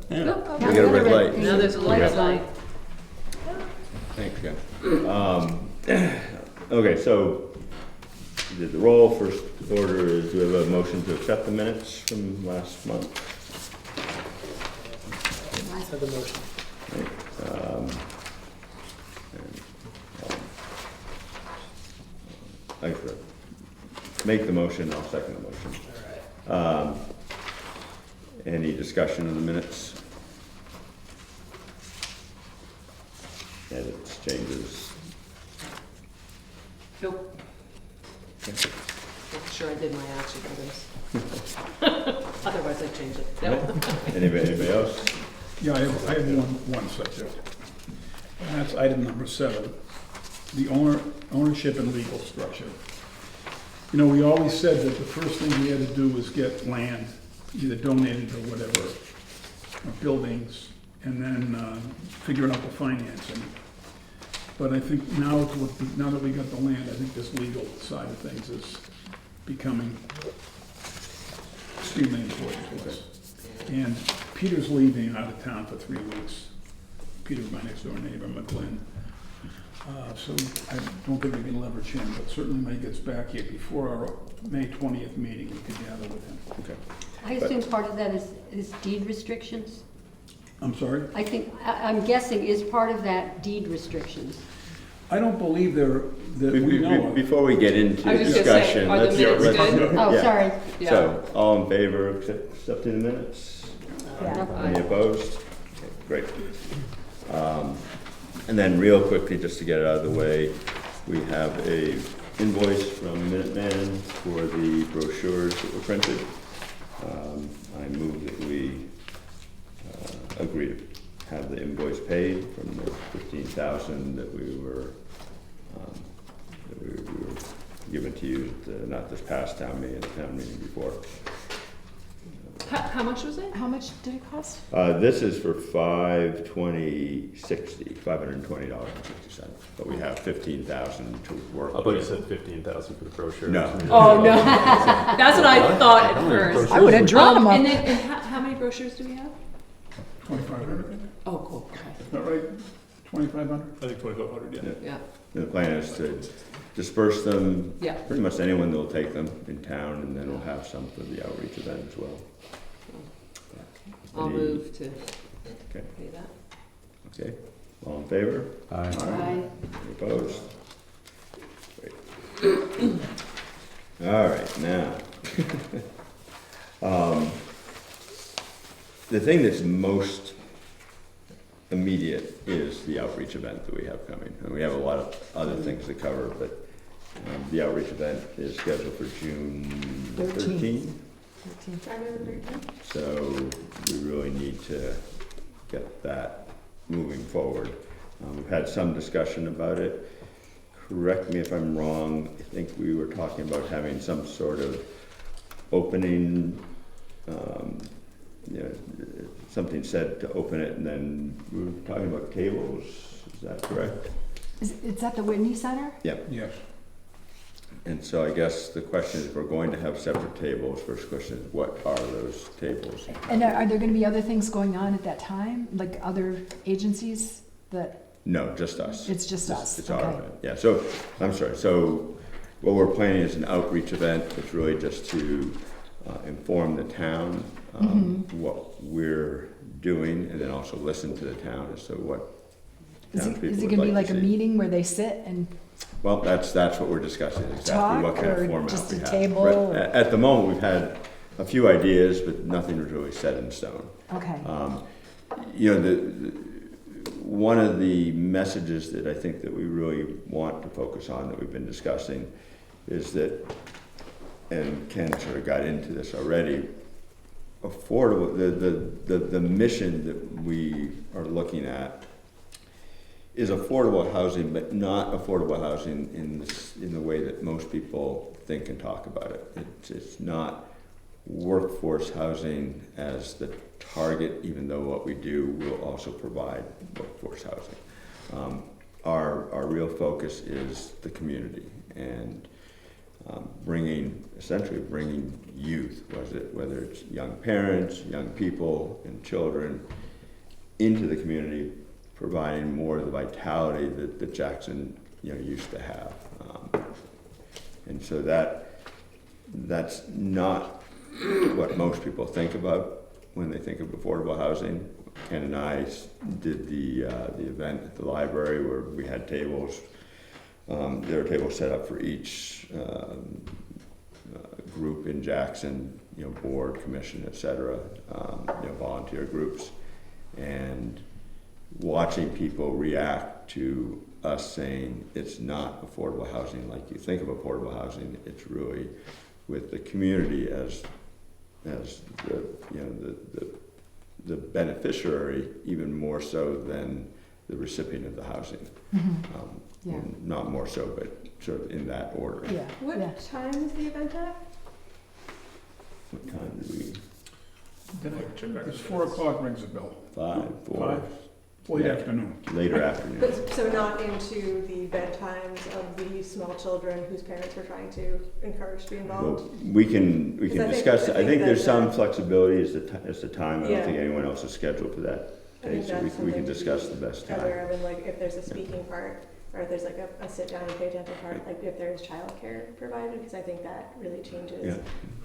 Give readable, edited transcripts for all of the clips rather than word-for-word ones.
Yeah. We got a red light. Now there's a light. Thanks, guys. Okay, so we did the roll. First order is, do we have a motion to accept the minutes from last month? Have the motion. I should make the motion, I'll second the motion. All right. Any discussion on the minutes? Edits, changes? Nope. Okay. Making sure I did my action items. Otherwise I'd change it. No. Anybody else? Yeah, I have one subject, and that's item number 7, the ownership and legal structure. You know, we always said that the first thing we had to do was get land, either donated or whatever, or buildings, and then figuring out the financing. But I think now that we got the land, I think this legal side of things is becoming extremely important to us. And Peter's leaving out of town for 3 weeks. Peter's my next door neighbor, McGlynn. So I don't think we can leverage him, but certainly when he gets back here before our May 20th meeting, we could gather with him. Okay. I assume part of that is deed restrictions? I'm sorry? I'm guessing is part of that deed restrictions. I don't believe that we know of. Before we get into I was just gonna say, discussion, are the let's. minutes let's- good? Oh, yeah. sorry. Yeah. So, all in favor of accepting the minutes? Any opposed? Okay, great. And then real quickly, just to get it out of the way, we have a invoice from Minuteman for the brochures that were printed. I move that we agree to have the invoice paid from the $15,000 that we were given to you, not this past town meeting, the town meeting before. How much was it? How much did it cost? This is for $520.60, but we have $15,000 to work I thought you with. said 15,000 for the brochure. No. Oh, no. That's what I thought at first. I would have drawn them up. And then, how many brochures do we have? 2,500, Oh, cool, okay. is that right? 2,500? I think 2,500, yeah. Yeah, The plan is to disperse them, yeah. pretty much anyone that will take them in town, and then we'll have some for the outreach event as well. I'll Any- move to Okay. pay that. Okay, all in favor? Aye. Any opposed? Great. All right, now. The thing that's most immediate is the outreach event that we have coming. And we have a lot of other things to cover, but the outreach event is scheduled for June 13th. So we really need to get that moving forward. We've had some discussion about it. Correct me if I'm wrong, I think we were talking about having some sort of opening, something said to open it, and then we were talking about tables, is that correct? It's at the Whitney Center? Yeah. Yes. And so I guess the question is, if we're going to have separate tables, first question is, what are those tables? And are there going to be other things going on at that time? Like other agencies that, No, just us. it's just us? It's our Okay. event, yeah. So, I'm sorry, so what we're planning is an outreach event. It's really just to inform the town what we're doing, and then also listen to the town as to what Is townspeople it would going to be like like to a see. meeting where they sit and Well, that's what we're discussing, exactly talk, what kind of or format just we a have. table, Right. or- At the moment, we've had a few ideas, but nothing was really set in stone. okay? One of the messages that I think that we really want to focus on, that we've been discussing, is that, and Ken sort of got into this already, affordable, the mission that we are looking at is affordable housing, but not affordable housing in the way that most people think and talk about it. It's not workforce housing as the target, even though what we do will also provide workforce housing. Our real focus is the community, and essentially bringing youth, whether it's young parents, young people, and children, into the community, providing more of the vitality that Jackson, used to have. And so that's not what most people think about when they think of affordable housing. Ken and I did the event at the library where we had tables. There were tables set up for each group in Jackson, board, commission, et cetera, volunteer groups. And watching people react to us saying it's not affordable housing like you think of affordable housing, it's really with the community as the beneficiary, even more so than the recipient of the housing. Yeah. Not more so, but sort of in that order. Yeah, yeah. What time is the event at? What time did we? It's 4 o'clock rings a bell. 5, 4, 5, late Yeah. afternoon. later afternoon. But, so not into the bedtimes of the small children whose parents were trying to encourage to be Well, involved? we can Because I think- discuss. I I think think there's that, some flexibility as the time. I don't Yeah. think anyone else is scheduled for that I day, think so that's we something can to discuss be the best Aware time. of, and like if there's a speaking part, or if there's like a sit down and pay attention part, like if there's childcare provided, because I think that really changes Yeah,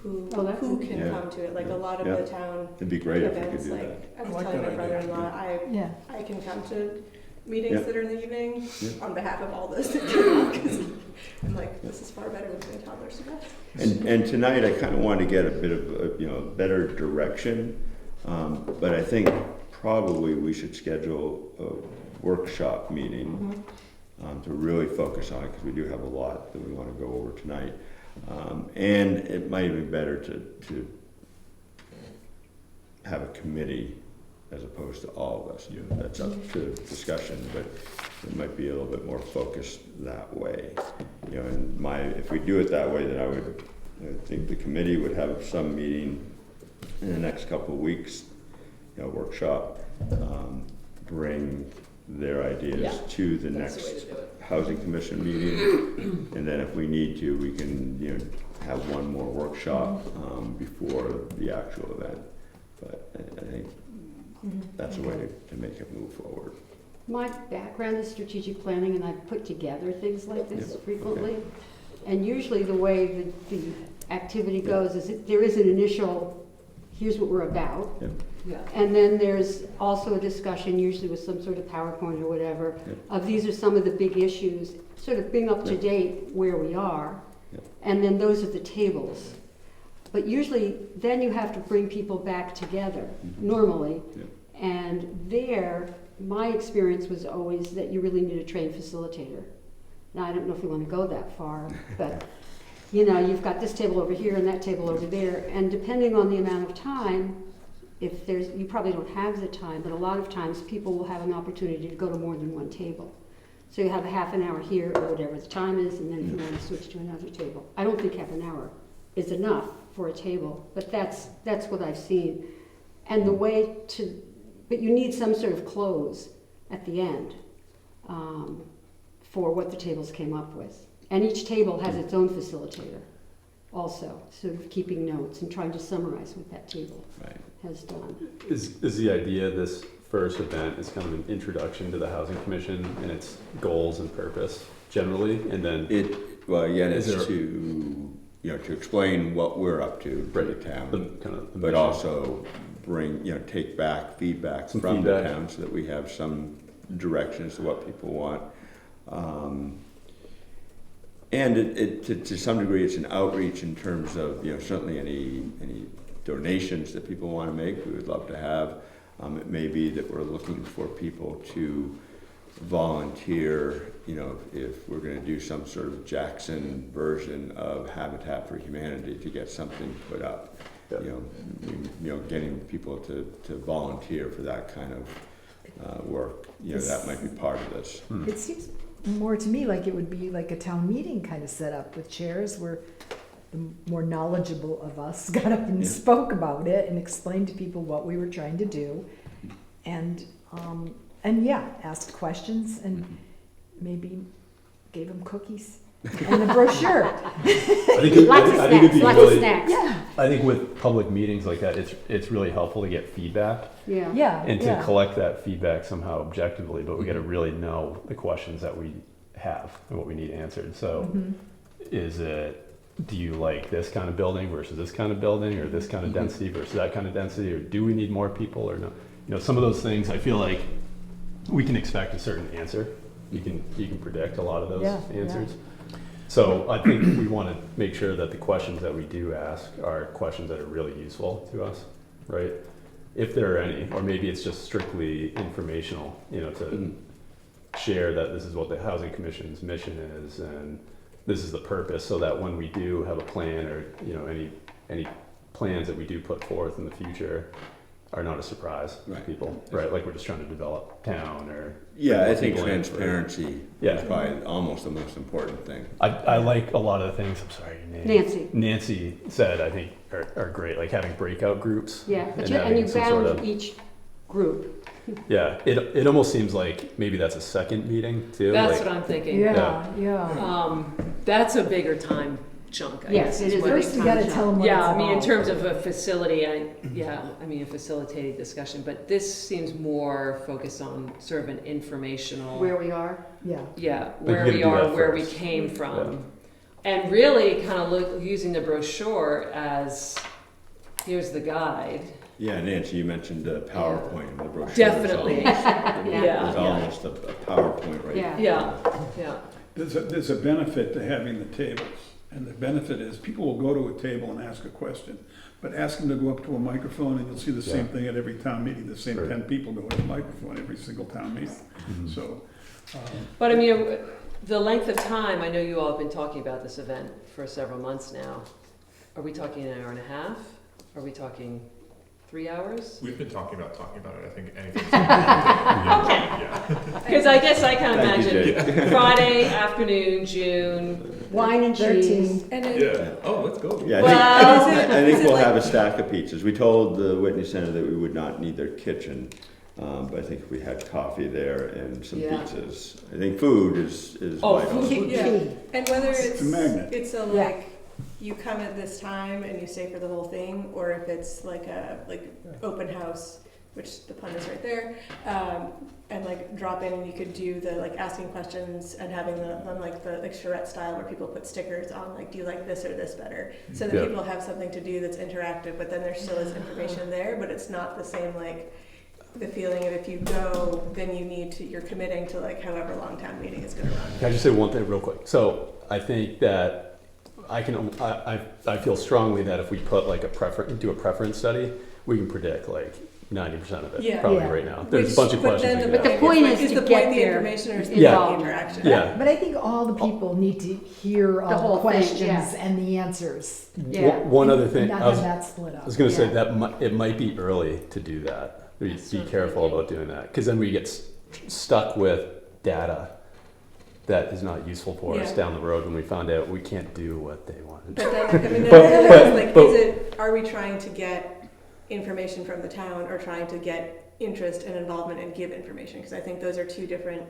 who Oh, that's who can Yeah. come to it. Like a lot of Yeah. the town it'd be great if we could events, do like that. I was I like telling my that idea. brother-in-law, Yeah, I can come to meetings Yeah. that are in the evening Yeah. on behalf of all those that cannot, because I'm like, this is far better than doing toddlers to bed. And tonight I kind of wanted to get a bit of better direction, but I think probably we should schedule a workshop meeting to really focus on it, because we do have a lot that we want to go over tonight. And it might be better to have a committee as opposed to all of us. That's up to discussion, but it might be a little bit more focused that way. And if we do it that way, then I think the committee would have some meeting in the next couple of weeks, workshop, bring their ideas Yeah, to the That's next the way to do it. housing commission meeting, and then if we need to, we can, have one more workshop, before the actual event. But I think that's a way to make it move forward. My background is strategic planning, and I've put together things like this Yeah, frequently. And usually the way the activity goes is that there is an initial, here's what we're about. Yeah. Yeah. And then there's also a discussion, usually with some sort of PowerPoint or whatever, Yeah. of these are some of the big issues, sort of bring up to Yeah. date where we are. Yeah. And then those are the tables. But usually, then you have to bring people back together, normally. Yeah. And there, my experience was always that you really need a trained facilitator. Now, I don't know if you want to go that far, but, you've got this table over here and that table over there, and depending on the amount of time, you probably don't have the time, but a lot of times people will have an opportunity to go to more than one table. So you have a half an hour here, or whatever the time is, and then if you want to switch to another table. I don't think half an hour is enough for a table, but that's what I've seen. And but you need some sort of close at the end for what the tables came up with. And each table has its own facilitator also, sort of keeping notes and trying to summarize what that table Right. has done. Is the idea of this first event is kind of an introduction to the Housing Commission and its goals and purpose generally, and then Again, it's Is there- to explain what we're up to for the the town, kind of the but mission? also bring, take back feedback Some from feedback. the town so that we have some directions to what people want. And to some degree, it's an outreach in terms of, certainly any donations that people want to make, we would love to have. It may be that we're looking for people to volunteer, if we're going to do some sort of Jackson version of Habitat for Humanity to get something put up. Yeah. Getting people to volunteer for that kind of work, that might be part of this. it seems more to me like it would be like a town meeting kind of setup with chairs where the more knowledgeable of us got up and Yeah. spoke about it and explained to people what we were trying to do. And yeah, asked questions and maybe gave them cookies. and the brochure. I think, Lots of I think it'd snacks, be lots of really, snacks. Yeah, I think with public meetings like that, it's really helpful to get feedback Yeah. yeah, and to yeah. collect that feedback somehow objectively, but we gotta really know the questions that we have and what we need answered. So Mhm. is it, do you like this kind of building versus this kind of building, or this kind of density versus that kind of density, or do we need more people or no? You know, some of those things, I feel like we can expect a certain answer. You can predict a lot of those Yeah, yeah. answers. So I think we want to make sure that the questions that we do ask are questions that are really useful to us, right? If there are any, or maybe it's just strictly informational, you know, to share that this is what the Housing Commission's mission is and this is the purpose, so that when we do have a plan or, you know, any plans that we do put forth in the future are not a surprise to Right. people, right? Like we're just trying to develop town or. Yeah, I bring think people in for- transparency Yeah. is probably almost the most important thing. I like a lot of the things, I'm sorry, your name. Nancy. Nancy said, I think, are great, like having breakout groups. Yeah, but And you, and having you some sort bound of- each group. Yeah, it almost seems like maybe that's a second meeting too. That's like, what I'm thinking. Yeah, yeah. That's a bigger time chunk, I Yes, guess. it is. what- First, we gotta tell them what it's Yeah, I about. mean, in terms of a facility, a facilitated discussion, but this seems more focused on sort of an informational. Where we are. Yeah, Yeah, But you where gotta we do are, that where we first. came from. And really kind of using the brochure as, here's the guide. Yeah, Nancy, you mentioned PowerPoint in the brochure. Definitely. It's Yeah. almost a PowerPoint, right? Yeah. Yeah, yeah. There's a benefit to having the tables, and the benefit is people will go to a table and ask a question, but ask them to go up to a microphone and you'll see the same Yeah. thing at every town meeting, the same Sure. 10 people go to the microphone every single town meeting. Mhm. So, But I mean, the length of time, I know you all have been talking about this event for several months now. Are we talking an hour and a half? Are we talking 3 hours? We've been talking about it. I think anything. Yeah. Because I guess I kind of Thank you, imagine Jake. Friday afternoon, June. Wine and 13. cheese. And Yeah. Oh, let's go. Yeah, Well, I think is it we'll like- have a stack of pizzas. We told the Whitney Center that we would not need their kitchen, but I think if we had coffee there and some Yeah. pizzas. I think food is Oh, vital. food. Yeah. And whether It's a magnet. it's a Yeah. like, you come at this time and you stay for the whole thing, or if it's like a, open house, which the pun is right there, and like drop in and you could do the like asking questions and having them like the like charrette style where people put stickers on like, do you like this or this better? So that Yeah. people have something to do that's interactive, but then there still is information there, but it's not the same like the feeling of if you go, then you're committing to like however long town meeting is gonna run. Can I just say one thing real quick? So I think that I feel strongly that if we put like do a preference study, we can predict like 90% of it, Yeah. probably Yeah. right now. There's a bunch of But questions. then we the can But the ask. point is is to the get point the there. information or is the Yeah. interaction? Yeah. But I think all the people need to hear The all whole the thing, questions yeah. and the answers. Yeah. One other thing, Not I was, have that split up. I was gonna say Yeah. that it might be early to do that. Be That's what I'm careful thinking. about doing that, because then we get stuck with data that is not useful for us Yeah. down the road when we found out we can't do what they wanted. But then, I mean, But- then like, but- are we trying to get information from the town or trying to get interest and involvement and give information? Because I think those are two different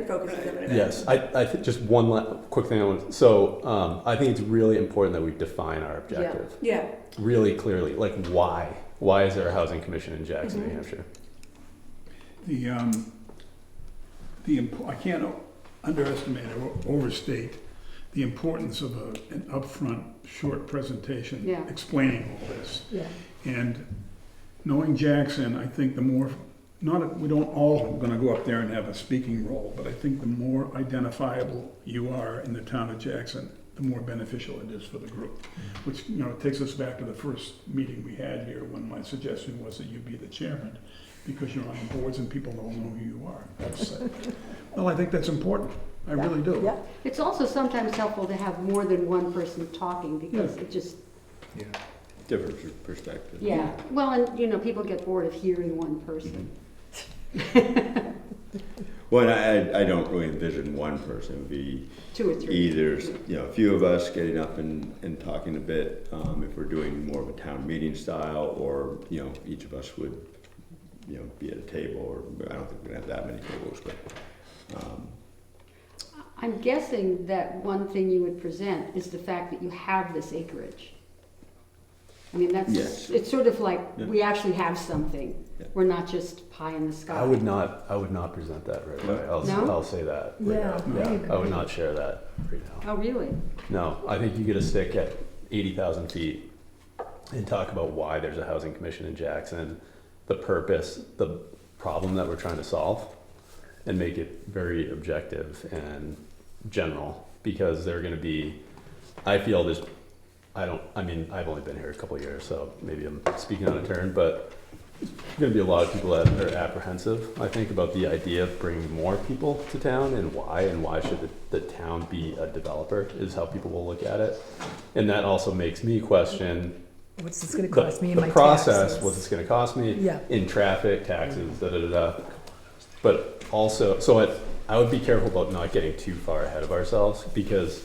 focuses of an event. Yes, I think just one quick thing I want. So I think it's really important that we define our objective Yeah, really clearly. Like why? Why is there a housing commission in Jackson, New Hampshire? I can't underestimate or overstate the importance of an upfront, short presentation Yeah. explaining all this. Yeah. And knowing Jackson, I think the more, we don't all gonna go up there and have a speaking role, but I think the more identifiable you are in the town of Jackson, the more beneficial it is for the group. Which, it takes us back to the first meeting we had here when my suggestion was that you be the chairman, because you're on the boards and people don't know who you are. Well, I think that's important. I really do. Yeah, It's also sometimes helpful to have more than one person talking because it just, Yeah. Different perspective. yeah. Well, and people get bored of hearing one person. Well, and I don't really envision one person. It would be 2 or 3. either, a few of us getting up and talking a bit, if we're doing more of a town meeting style, or, each of us would, be at a table, or I don't think we're gonna have that many tables, but, I'm guessing that one thing you would present is the fact that you have this acreage. I mean, that's, Yes. it's sort of like, Yeah. we actually have something. Yeah. We're not just pie in the sky. I would not present that right away. No? I'll say that. Right Yeah, now. I Yeah, agree. I would not share that right now. Oh, really? No, I think you get a stick at 80,000 feet and talk about why there's a housing commission in Jackson, the purpose, the problem that we're trying to solve, and make it very objective and general, because they're gonna be, I feel there's, I've only been here a couple of years, so maybe I'm speaking on a turn, but there's gonna be a lot of people that are apprehensive, I think, about the idea of bringing more people to town, and why should the town be a developer, is how people will look at it. And that also makes me question What's this gonna cost me in my the process, taxes? what's it's gonna cost me Yeah. in traffic, taxes, da. But also, I would be careful about not getting too far ahead of ourselves, because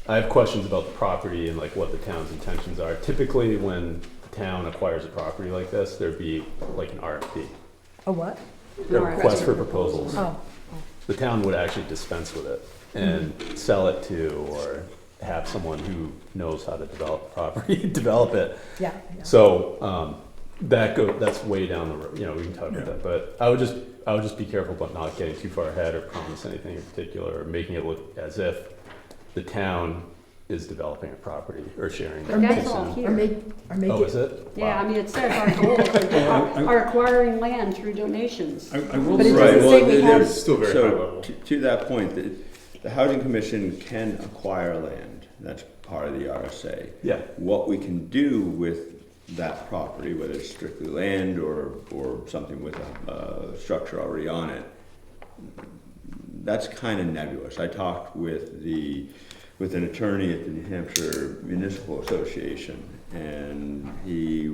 I have questions about the property and like what the town's intentions are. Typically, when the town acquires a property like this, there'd be like an RFP, A what? a request for proposals. Oh, The town would actually dispense with it and sell it to, or have someone who knows how to develop the property, develop it. yeah. So, that's way down the road, we can talk about that, but I would just be careful about not getting too far ahead or promise anything in particular, or making it look as if the town is developing a property or sharing. But that's that. all Or here. make Oh, is it, it? Yeah, I Wow. mean, it says our goals are acquiring land through donations. I will But it say, Right, doesn't well, say we there's- have- Still very high so level. to that point, the Housing Commission can acquire land, that's part of the RSA. Yeah, What we can do with that property, whether it's strictly land or something with a structure already on it, that's kind of nebulous. I talked with an attorney at the New Hampshire Municipal Association, and he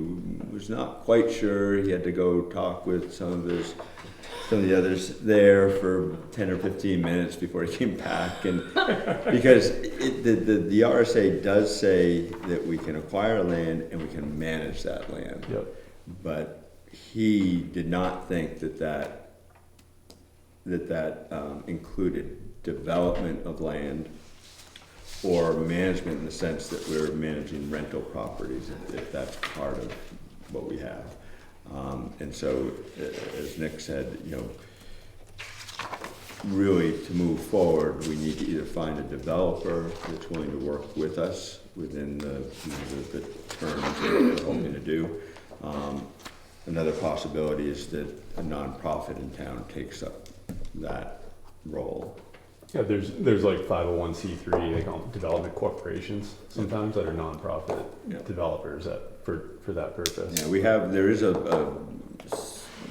was not quite sure. He had to go talk with some of the others there for 10 or 15 minutes before he came back, and because the RSA does say that we can acquire land and we can manage that land. yep, But he did not think that included development of land or management in the sense that we're managing rental properties, if that's part of what we have. And so, as Nick said, really to move forward, we need to either find a developer that's willing to work with us within the terms that we're hoping to do. Another possibility is that a nonprofit in town takes up that role. yeah, there's like 501c3, they call them development corporations sometimes, that are nonprofit Yeah. developers for that purpose. Yeah, there is a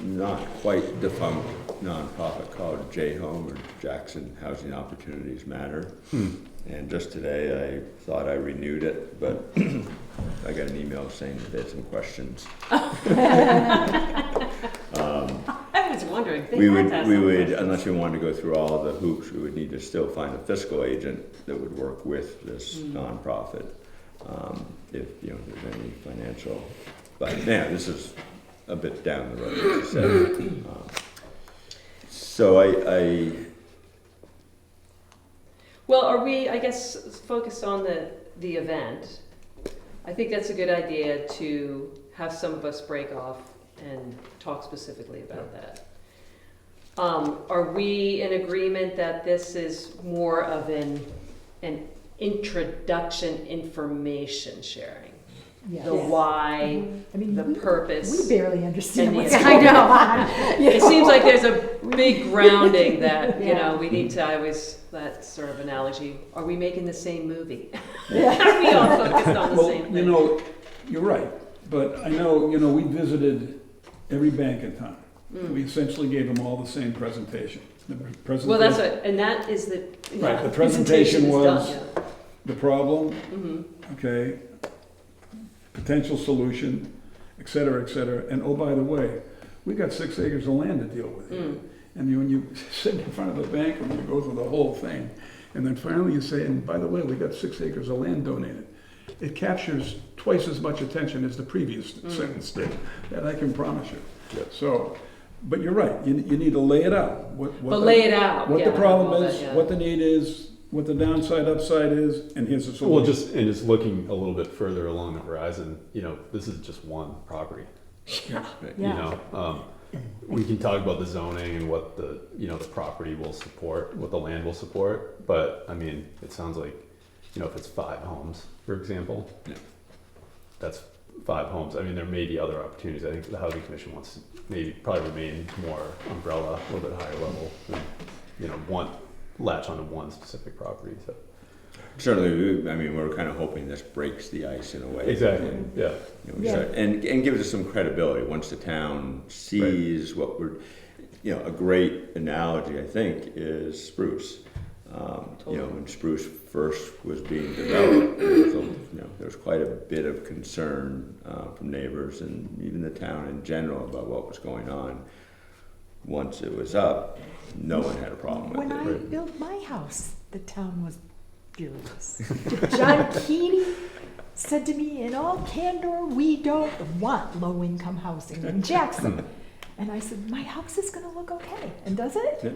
not quite defunct nonprofit called J-Home, or Jackson Housing Opportunities Matter. And just today, I thought I renewed it, but I got an email saying that they had some questions. I was wondering. They We had would, to have we some would, questions. unless we wanted to go through all the hoops, we would need to still find a fiscal agent that would work with this nonprofit, if, there's any financial, but yeah, this is a bit down the road, as you said. So I Well, are we, I guess, focused on the event? I think that's a good idea to have some of us break off and talk specifically about that. Are we in agreement that this is more of an introduction information sharing? yeah. The why, I mean, the we purpose. barely understand and what's the- going on. I know. It seems like there's a big grounding that, Yeah. we need to, I always, that sort of analogy, are we making the same movie? Yeah. Are we all focused on the well, same thing? you're right, but I know, we visited every bank in town. We essentially gave them all the same presentation. The presentation. Well, that's what, and that is the, Right, the presentation is was- done, The problem, yeah. okay, potential solution, et cetera, and oh, by the way, we got 6 acres of land to deal with here. And when you sit in front of the bank and you go through the whole thing, and then finally you say, and by the way, we got 6 acres of land donated, it captures twice as much attention as the previous sentence did, that I can promise you. Yep. So, But you're right, you need to lay it out. But lay it out. What yeah, the problem all that, is, yeah. what the need is, what the downside, upside is, and here's the Well, solution. just looking a little bit further along the horizon, this is just one property. Yeah. We can talk about the zoning and what the property will support, what the land will support, but I mean, it sounds like, if it's 5 homes, for example, Yeah. that's 5 homes. I mean, there may be other opportunities. I think the housing commission wants to probably remain more umbrella, a little bit higher level than, latch onto one specific property, so. Certainly, we're kind of hoping this breaks the ice in a way. Exactly, And, yeah. Yeah. And gives us some credibility once the town sees what we're, a great analogy, I think, is Spruce. When Spruce first was being developed, there was quite a bit of concern from neighbors and even the town in general about what was going on. Once it was up, no one had a problem with When it. I built my house, the town was furious. John Keeney said to me, in all candor, we don't want low-income housing in Jackson. And I said, my house is gonna look okay, and does it?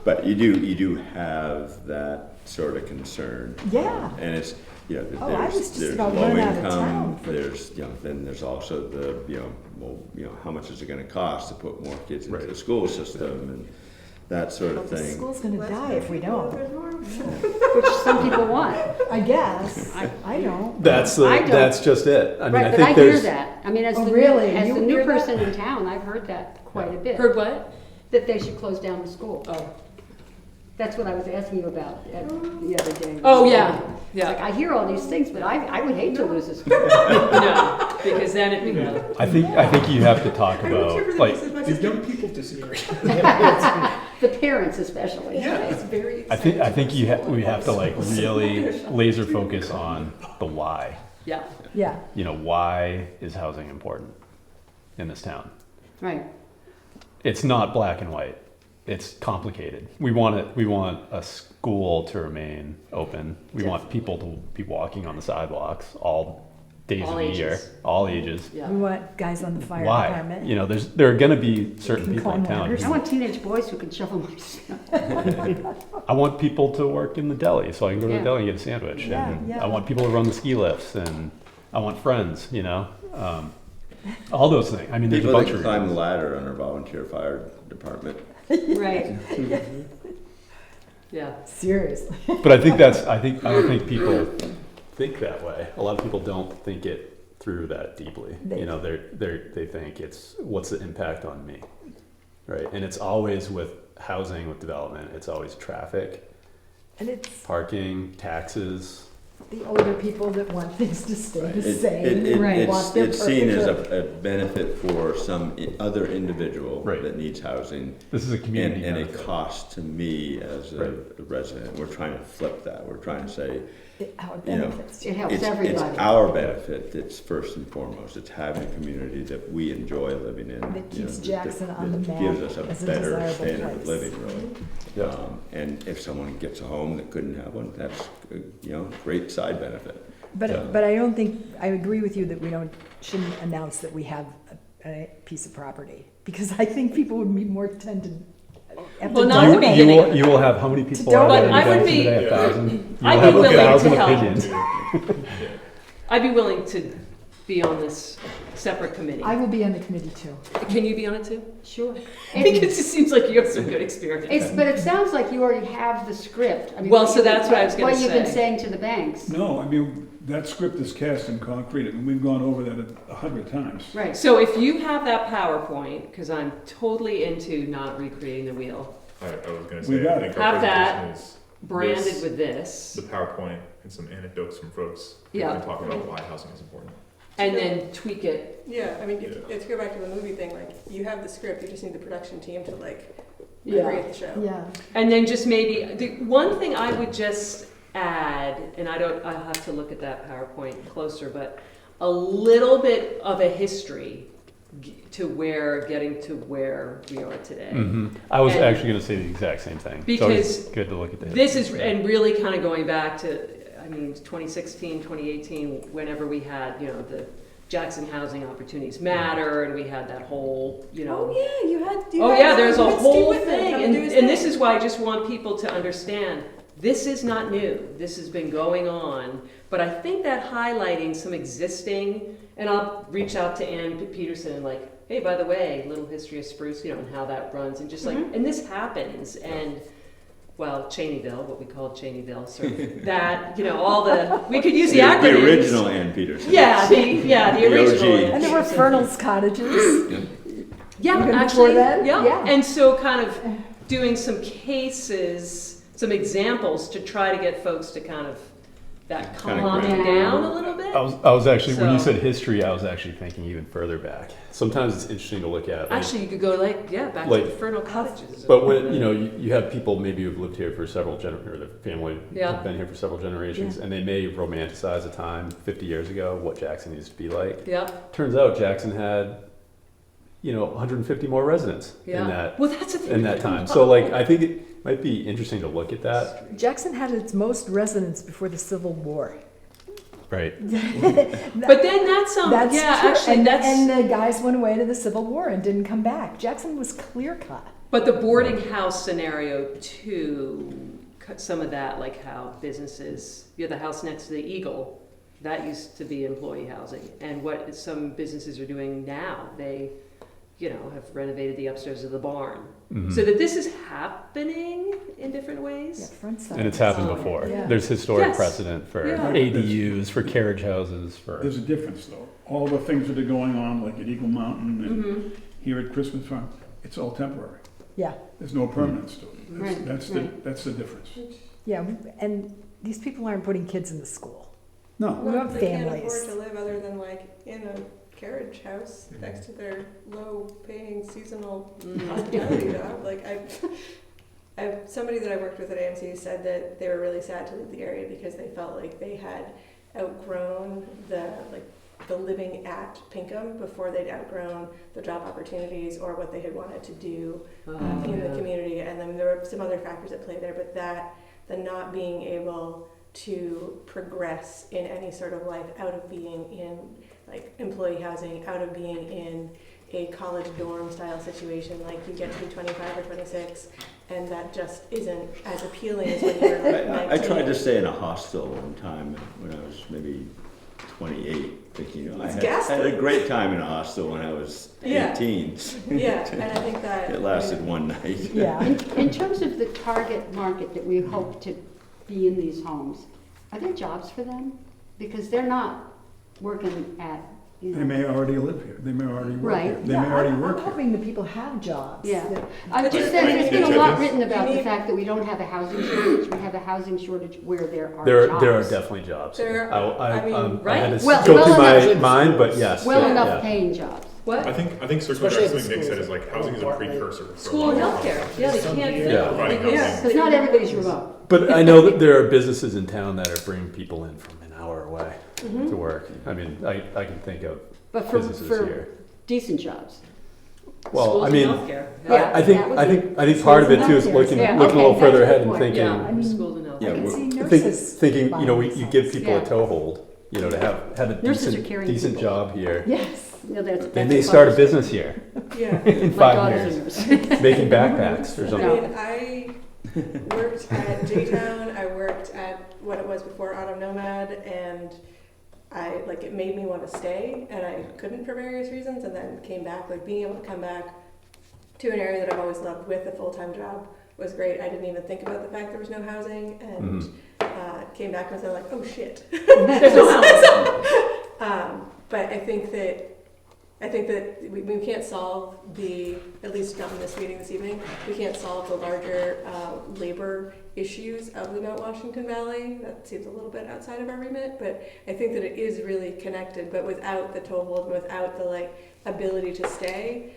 But you do have that sort of concern. Yeah. And it's, Oh, I was just there's about low run out of income, town for- there's, then there's also the, how much is it gonna cost to put more kids into Right. the school system and that sort Well, of the thing. school's gonna die if we don't, Which some people want. I guess. I don't. That's I don't- that's just it. I mean, Right, I but think I hear there's. that. I mean, as Oh, the really? as You the new hear that? person in town, I've heard that quite a bit. Heard what? That they should close down the school. Oh. That's what I was asking you about the other day. Oh, yeah, It's like, yeah. I hear all these things, but I would hate to lose a school. No, because then it'd be no. I think you have to talk about like. The young people disagree. The parents especially. Yeah, it's very. I think we have to like really laser focus on the why. Yeah. Yeah. Why is housing important in this town? Right. It's not black and white. It's complicated. We want a school to remain open. We want people to be walking on the sidewalks all days All of the year, ages. all ages. Yeah. We want guys on the fire Why? department. There are going to be certain can people in climb town. ladders. I want teenage boys who can shovel my snow. I want people to work in the deli, so I can go to Yeah. the deli and get a sandwich. Yeah, and yeah. I want people to run the ski lifts, and I want friends. All those things. I mean, there's People a that bunch can of climb the reasons. ladder on our volunteer fire department. Right. Yeah. Seriously. But I don't think people think that way. A lot of people don't think it through that deeply. They- They think it's what's the impact on me, right? And it's always with housing, with development. It's always traffic, And it's parking, taxes. the older people that want things to stay the It- same. it- Right. Want their It's seen as perfect- a benefit for some other individual Right. that needs housing. This is a community And a benefit. cost to me as a Right. resident. We're trying to flip that. We're trying to say, Our you know, benefits. It helps it's everybody. our benefit that's first and foremost. It's having a community that we enjoy living in. That you know, keeps Jackson on the that Gives map us as a a better desirable standard of place. living, really. Yeah. And if someone gets a home that couldn't have one, that's, great side benefit. But, but I don't think, I agree with you that we shouldn't announce that we have a piece of property. Because I think people would be more tempted at the Well, not door. the beginning. You will have how many people don't- are But there in I would Jackson be- today? 1,000. You will I'd be have willing to 1,000 help. opinions. I'd be willing to be on this separate committee. I will be on the committee too. Can you be on it too? Sure. Because it seems like you have some good experience. But it sounds like you already have the script. I mean, Well, what so you've that's been- what I was gonna What you've been say. saying to the banks. No, that script is cast in concrete, and we've gone over that 100 times. Right. So if you have that PowerPoint, because I'm totally into not recreating the wheel, I was gonna We say, got I think it. our Have that presentation is branded This- with this, the PowerPoint and some anecdotes from folks. who Yeah. can talk about why housing is important. and then tweak it. Yeah, I mean, Yeah. if to go back to the movie thing, like, you have the script, you just need the production team to, like, Yeah. create the show. Yeah. And then just maybe, the one thing I would just add, and I'll have to look at that PowerPoint closer, but a little bit of a history getting to where we are today. I was And- actually going to say the exact same thing. Because so it's good to look at this. This is, and really kind of going back to, 2016, 2018, whenever we had, the Jackson Housing Opportunities Matter, and we had that whole, you know. Oh yeah, you had. Oh yeah, there's a you had whole Steve Whitman thing, come and do his this thing. is why I just want people to understand, this is not new, this has been going on, but I think that highlighting some existing, and I'll reach out to Ann Peterson and like, hey, by the way, little history of Spruce, you know, and how that runs, and just like, and this happens, and well, Cheneyville, what we called Cheneyville, sort of that, you know, all the, we could use the acronyms. The original Ann Peterson. Yeah, the The original. OG. Ann And there were Peterson. Fernald's cottages. Yeah, Even actually, before then? yeah. Yeah. And so kind of doing some cases, some examples to try to get folks to kind of that Kinda calming ground. down a little bit. I was actually, when you So- said history, I was actually thinking even further back. Sometimes it's interesting to look at. like, Actually, you could go like, yeah, back Like- to the Fernal Cottages. But when, you know, you have people maybe who've lived here for several or their family Yeah. have been here for several generations, and they may romanticize a time 50 years ago, what Jackson used to be like. Yeah, Turns out Jackson had, you know, 150 more residents yeah. in that Well, that's a thing. in that time. So like, I think it might be interesting to look at that. Jackson had its most residents before the Civil War. Right. But then that's That's yeah, true. actually, and, that's. and the guys went away to the Civil War and didn't come back. Jackson was clear cut. But the boarding house scenario too, some of that, like how businesses, you know, the house next to the Eagle, that used to be employee housing. And what some businesses are doing now, they, you know, have renovated the upstairs of the barn. Mhm. So that this is happening in different Yeah, ways. front side. And it's happened Oh, before. yeah. There's historic Yes. precedent for Yeah. ADUs, for carriage houses, for. There's a difference though. All the things that are going on, like at Eagle Mountain and Mm-hmm. here at Christmas Farm, it's all temporary. Yeah, There's no permanence to it. Right, That's the difference. yeah, and these people aren't putting kids in the school. No, We have They can't families. afford to live other than like in a carriage house next to their low-paying seasonal Mm-hmm. hospitality job. Like I somebody that I worked with at AMC said that they were really sad to leave the area because they felt like they had outgrown the living at Pinkham before they'd outgrown the job opportunities or what they had wanted to do in the community. And then there were some other factors at play there, but the not being able to progress in any sort of life out of being in like employee housing, out of being in a college dorm style situation, like you get to be 25 or 26 and that just isn't as appealing as when you were like 19. I tried to stay in a hostel one time when I was maybe 28, thinking, you know, I It's had ghastly. a great time in a hostel when I was Yeah. 18. Yeah, and I think that It lasted one night. Yeah. In terms of the target market that we hope to be in these homes, are there jobs for them? Because they're not working at, you they know. may already live here. They may already work Right. here. They Yeah, may already I'm work here. hoping that people have jobs. Yeah. that- I'm just But saying, there's been a lot there's- written about You the need- fact that we don't have a housing shortage. We have a housing shortage where there are There jobs. are definitely jobs. There I I mean, right? had to Well- go well through my enough- mind, but yes. Well yeah, enough yeah. paying jobs. What? I think circling Especially back to something Nick schools. said is like housing is a precursor. for School and a lot of healthcare, yeah, they Some can't people- fit. Yeah. Providing Yeah. housing. Because not everybody's remote. But I know that there are businesses in town that are bringing people in from an hour away Mm-hmm. to work. I mean, I can think of But for businesses here. decent jobs. Well, Schools I and mean, healthcare. Yeah. I think that would I be- think part of it too is Schools and looking healthcare. looking a Yeah, little further okay, ahead that's and a good thinking. Yeah, I mean, schools and healthcare. Yeah, I can we're- see think, nurses thinking, you know, buying you give people Yeah. a toehold, you know, to have a Nurses are decent carrying decent people. job here. Yes. No, that's They that's may a start a part- business here Yeah. in My 5 daughter's years, a nurse. making backpacks or I something. mean, I worked at J-Town, I worked at what it was before Autumn Nomad, and it made me want to stay, and I couldn't for various reasons, and then came back. Like, being able to come back to an area that I've always loved with a full-time job was great. I didn't even think about the fact there was no housing, and came back and was like, oh shit. There's no housing. But I think that we can't solve at least not in this meeting this evening, we can't solve the larger labor issues of the Mount Washington Valley. That seems a little bit outside of our remit, but I think that it is really connected, but without the toehold, without the ability to stay.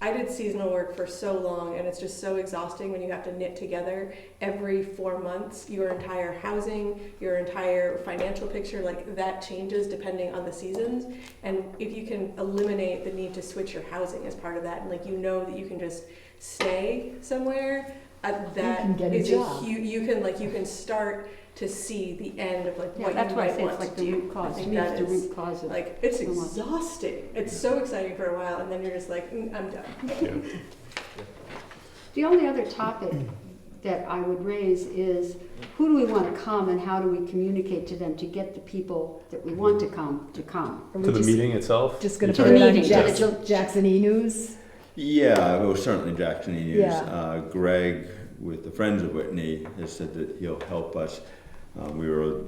I did seasonal work for so long, and it's just so exhausting when you have to knit together every 4 months your entire housing, your entire financial picture. That changes depending on the seasons, and if you can eliminate the need to switch your housing as part of that, and you know that you can just stay somewhere, that can get a is job. you can start to see the end of like Yeah, what that's you why I might say want it's like to the do. root I cause, to think me, that it's the is root cause of. like it's so much. exhausting. It's so exciting for a while, and then you're just like, I'm done. Yeah. The only other topic that I would raise is, who do we want to come and how do we communicate to them to get the people that we want to come to come? Are we To the just- meeting itself? Just gonna To put the it on meeting, Jackson, yeah. Jackson E-News? Yeah, well, certainly Jackson E. News. Yeah. Greg with the Friends of Whitney has said that he'll help us. We were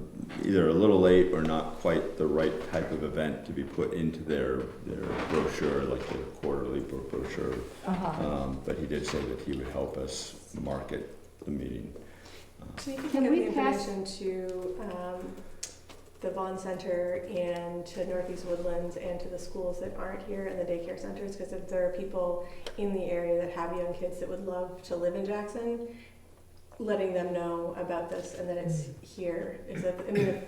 either a little late or not quite the right type of event to be put into their brochure, like the quarterly brochure. But he did say that he would help us market the meeting. So you can Can get we the pass- information to the Vaughn Center and to Northeast Woodlands and to the schools that aren't here and the daycare centers, because if there are people in the area that have young kids that would love to live in Jackson, letting them know about this and that it's here is that, I mean,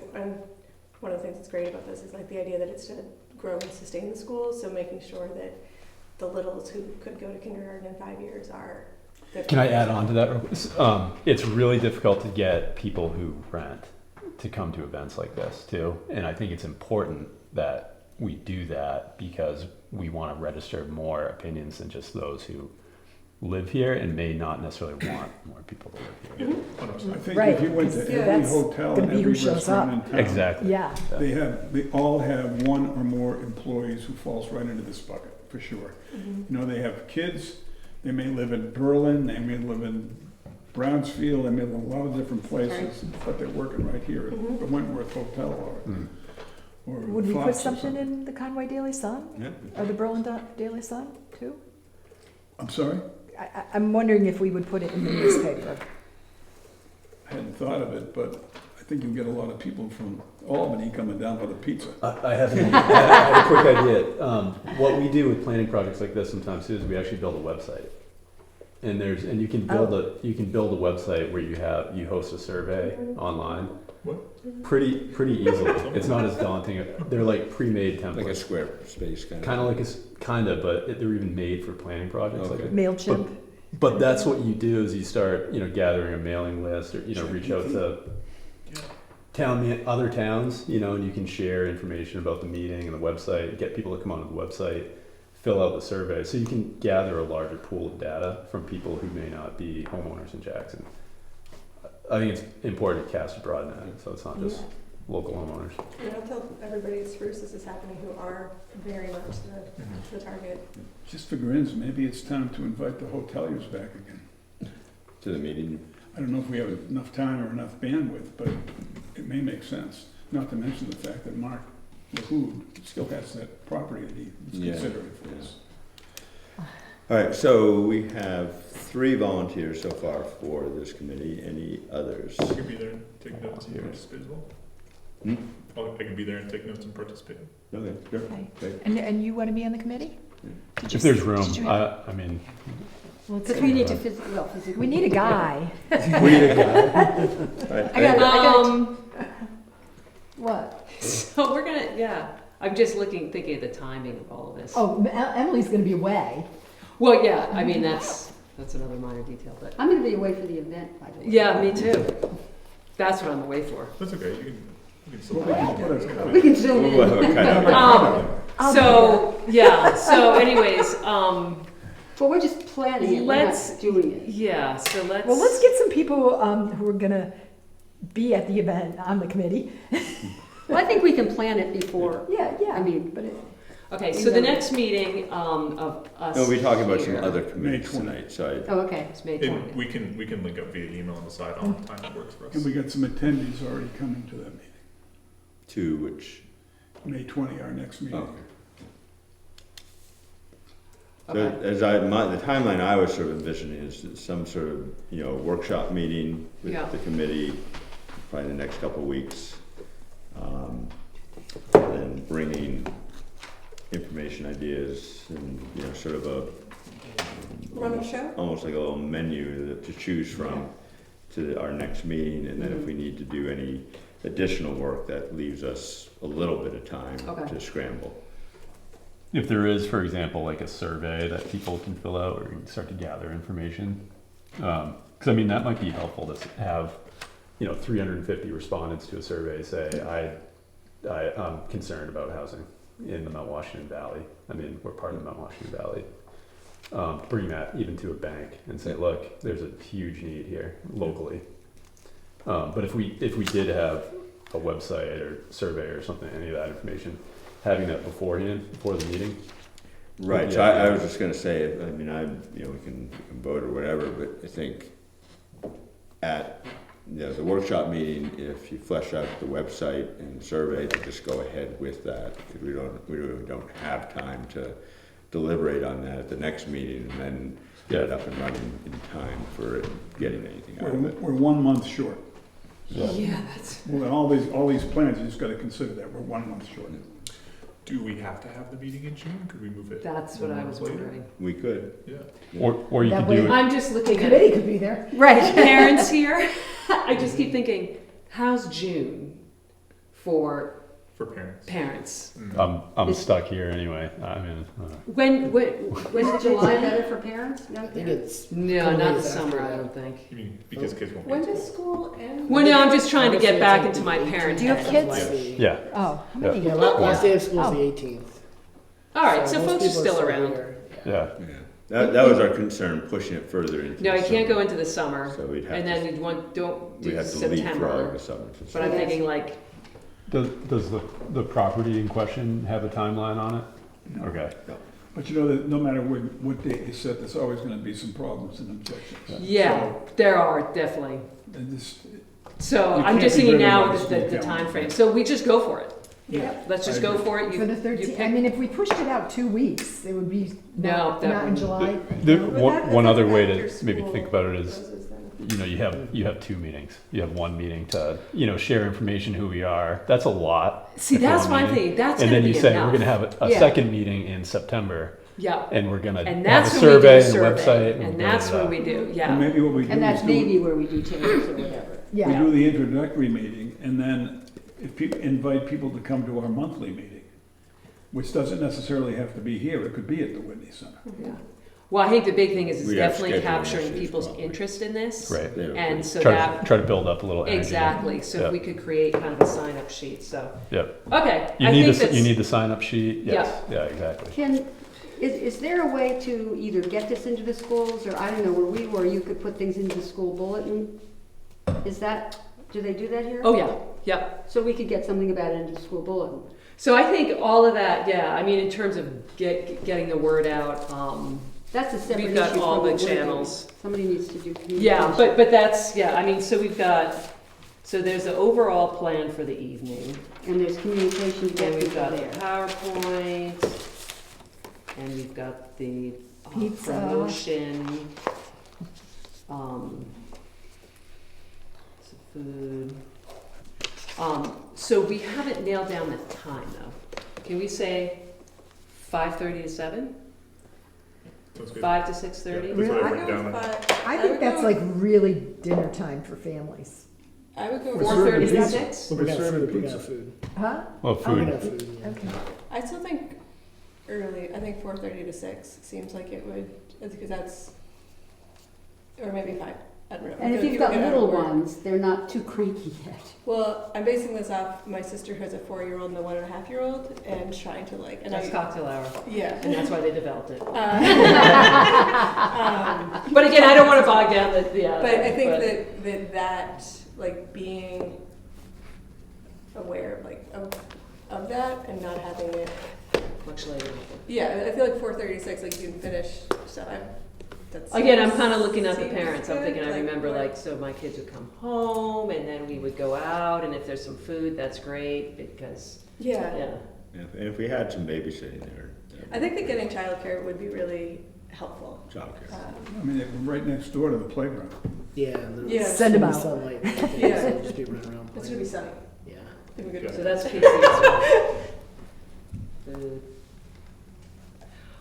one of the things that's great about this is like the idea that it's to grow and sustain the schools, so making sure that the littles who could go to kindergarten in 5 years are. Can I add on to that? Real quick? It's really difficult to get people who rent to come to events like this too. And I think it's important that we do that because we want to register more opinions than just those who live here and may not necessarily want more people to live here. I think Right, if you went to 'cause every that's hotel gonna and be who every shows up. restaurant in town. Exactly. Yeah. They all have one or more employees who falls right into this bucket, for sure. You know, they have kids, they may live in Berlin, they may live in Brownsfield, they may live in a lot of different places, but they're working right here at the Wentworth Hotel or Would we Fox put or something in the Conway Daily Sun Yeah. or the Berlin Daily Sun too? I'm sorry? I'm wondering if we would put it in the newspaper. I hadn't thought of it, but I think you'll get a lot of people from Albany coming down for the pizza. I have a quick idea. What we do with planning projects like this sometimes too is we actually build a website. And you can build a website where you host a survey online. What? Pretty easily. It's not as daunting. They're like pre-made templates. Like a Squarespace kind of. Kind of like but they're even made for planning projects. Okay. Like MailChimp? but that's what you do is you start, gathering a mailing list or, reach out to other towns, and you can share information about the meeting and the website, get people to come onto the website, fill out the survey. So you can gather a larger pool of data from people who may not be homeowners in Jackson. I think it's important to cast a broad net, so it's not just local homeowners. And I'll tell everybody at Spruce this is happening who are very much the target. Just for grins, maybe it's time to invite the hoteliers back again. To the meeting. I don't know if we have enough time or enough bandwidth, but it may make sense. Not to mention the fact that Mark LaHood still has that property that he's Yeah. considering for this. All right, so we have 3 volunteers so far for this committee. Any others? I could be there and take notes and participate as well. I could be there and take notes and participate. Okay, sure. Okay. Great. And you want to be on the committee? Did you If there's s- room, did you- I mean, Because we need to physically. We need a guy. we need a guy. All right, I got What? So we're gonna, I'm just thinking of the timing of all of this. Oh, Emily's going to be away. Well, yeah, I mean, that's another minor detail, but, I'm gonna be away for the event, by the way. yeah, me too. That's what I'm away for. That's okay. You can still. We can zoom We'll have in. a kind of- So anyways, Well, we're just planning it, we're Let's- not doing it. yeah, so let's. Well, let's get some people who are going to be at the event on the committee. Well, I think we can plan it before, Yeah. I mean, but it, Okay, so the next meeting of us. No, we're talking about some here other committees May 20. tonight, so oh, okay. is May And 20th. we can link up via email and decide on a time that works for us. And we got some attendees already coming to that meeting. 2, which, May 20, our next meeting. oh. So Okay. as the timeline I was sort of envisioning is some sort of, workshop meeting with Yeah. the committee, probably the next couple of weeks. And then bringing information, ideas, and, sort of a. Run a show? Almost like a little menu to choose from to our next meeting, and then if we need to do any additional work, that leaves us a little bit of time Okay. to scramble. If there is, for example, like a survey that people can fill out or you can start to gather information, Because I mean, that might be helpful to have, 350 respondents to a survey say, I'm concerned about housing in the Mount Washington Valley. I mean, we're part of the Mount Washington Valley. Bring that even to a bank and say, look, there's a huge need here locally. But if we did have a website or survey or something, any of that information, having that beforehand, before the meeting. Right, so I was just gonna say, I mean, we can vote or whatever, but I think at, the workshop meeting, if you flesh out the website and survey, to just go ahead with that, because we really don't have time to deliberate on that at the next meeting and then get it up and running in time for getting anything out of it. We're 1 month short. Yeah, that's. Well, all these plans, you just gotta consider that we're 1 month short. Do we have to have the meeting in June? Could we move it? That's what I was wondering. We could. Yeah. Or you That could way- do it. I'm just The looking at committee could be there. Right. parents here. I just keep thinking, how's June for For parents. parents? I'm stuck here anyway. I mean, When Is July better for parents? I think it's. No, couple not the days after summer, I that. don't think. You mean because kids won't be When in does school? school end? Well, no, I'm just trying to get Honestly, back it's into like my the parent 18th. Do you have head. kids? Last day. yeah. Oh, how many? Yeah, last day of school is Oh. the 18th. All right, so most folks are people still around. here. Yeah. Yeah, that was our concern, pushing it further into. No, the you can't summer. go into the summer, So we'd have and to, then don't we do have to leapfrog September. the summer. But I'm thinking like, Does the property in question have a timeline on it? No. Okay. But you know that no matter what date you set, there's always gonna be some problems and objections. yeah, there are definitely. And this, So You I'm can't just be thinking driven now by with the the school time calendar. frame. So we just go for it. Yeah. Let's just I go agree. for it. For the You 13th, I pick- mean, if we pushed it out 2 weeks, it would be No, not that in wouldn't. July. One other way to After maybe school think about it is, closes then. you have 2 meetings. You have one meeting to, share information, who we are. That's a lot. See, If you that's want my me. thing. That's And gonna then be you say, enough. we're gonna have a Yeah. second meeting in September, Yeah. and we're gonna And have a that's when we do survey a and a survey. website. And we're that's gonna- when we do, and yeah. maybe what we do And that's is do, maybe where we do tables or whatever. we Yeah. do the introductory meeting, and then if people invite people to come to our monthly meeting, which doesn't necessarily have to be here, it could be at the Whitney Center. Yeah. Well, I think the big thing is it's We have definitely scheduling capturing issues people's probably. interest in this. Right. They were And pretty- so Try that, to, try to build up a little energy. exactly, so Yeah. if we could create kind of a sign-up sheet, so. Yep. Okay, You I need think the, that's. you need the sign-up sheet? Yes. Yeah, exactly. Is there a way to either get this into the schools, or I don't know, where you could put things into the school bulletin? Do they do that here? Oh, yeah, yeah. So we could get something about it into the school bulletin. So I think all of that, yeah, I mean, in terms of getting the word out, That's a separate we've issue. got all from the what we're doing. channels. Somebody needs to do communication. Yeah, but that's, yeah, I mean, so we've got, so there's the overall plan for the evening. And there's communication to get And we've people got the there. PowerPoint, and we've got the Pizza. promotion, some food. So we haven't nailed down the time though. Can we say 5:30 to 7? Sounds good. 5 to 6:30? Yeah. That's what I Really? wrote down. I think that's like really dinner time for families. I would go. We're 4:30 to serving 6? We're gonna have food, we're gonna have food. Huh? Well, We're food. gonna have food, yeah. Okay. I still think early. I think 4:30 to 6 seems like it would, because that's, or maybe 5. I don't know. And if Because you've people got get out little of work. ones, they're not too cranky yet. Well, I'm basing this off my sister who has a 4-year-old and a 1.5-year-old, and trying to like. And That's I, cocktail hour, yeah. and that's why they developed it. Um, But again, I don't want to bog down the, yeah. but I think that like being aware of that and not having it. Much later. Yeah, I feel like 4:36, like you can finish stuff. Again, I'm kind of looking at the seems parents. I'm good, thinking, I like, remember what- like, so my kids would come home and then we would go out, and if there's some food, that's great because, Yeah. yeah. Yeah, and if we had some babysitting there. I think that getting childcare would be really helpful. Childcare. I mean, we're right next door to the playground. Yeah, and the Yeah. Send 'em out. sunlight. Yeah. So just be running around It's playing. gonna be sunny. Yeah. It'd be good Yeah. weather. So that's PC as well. Food.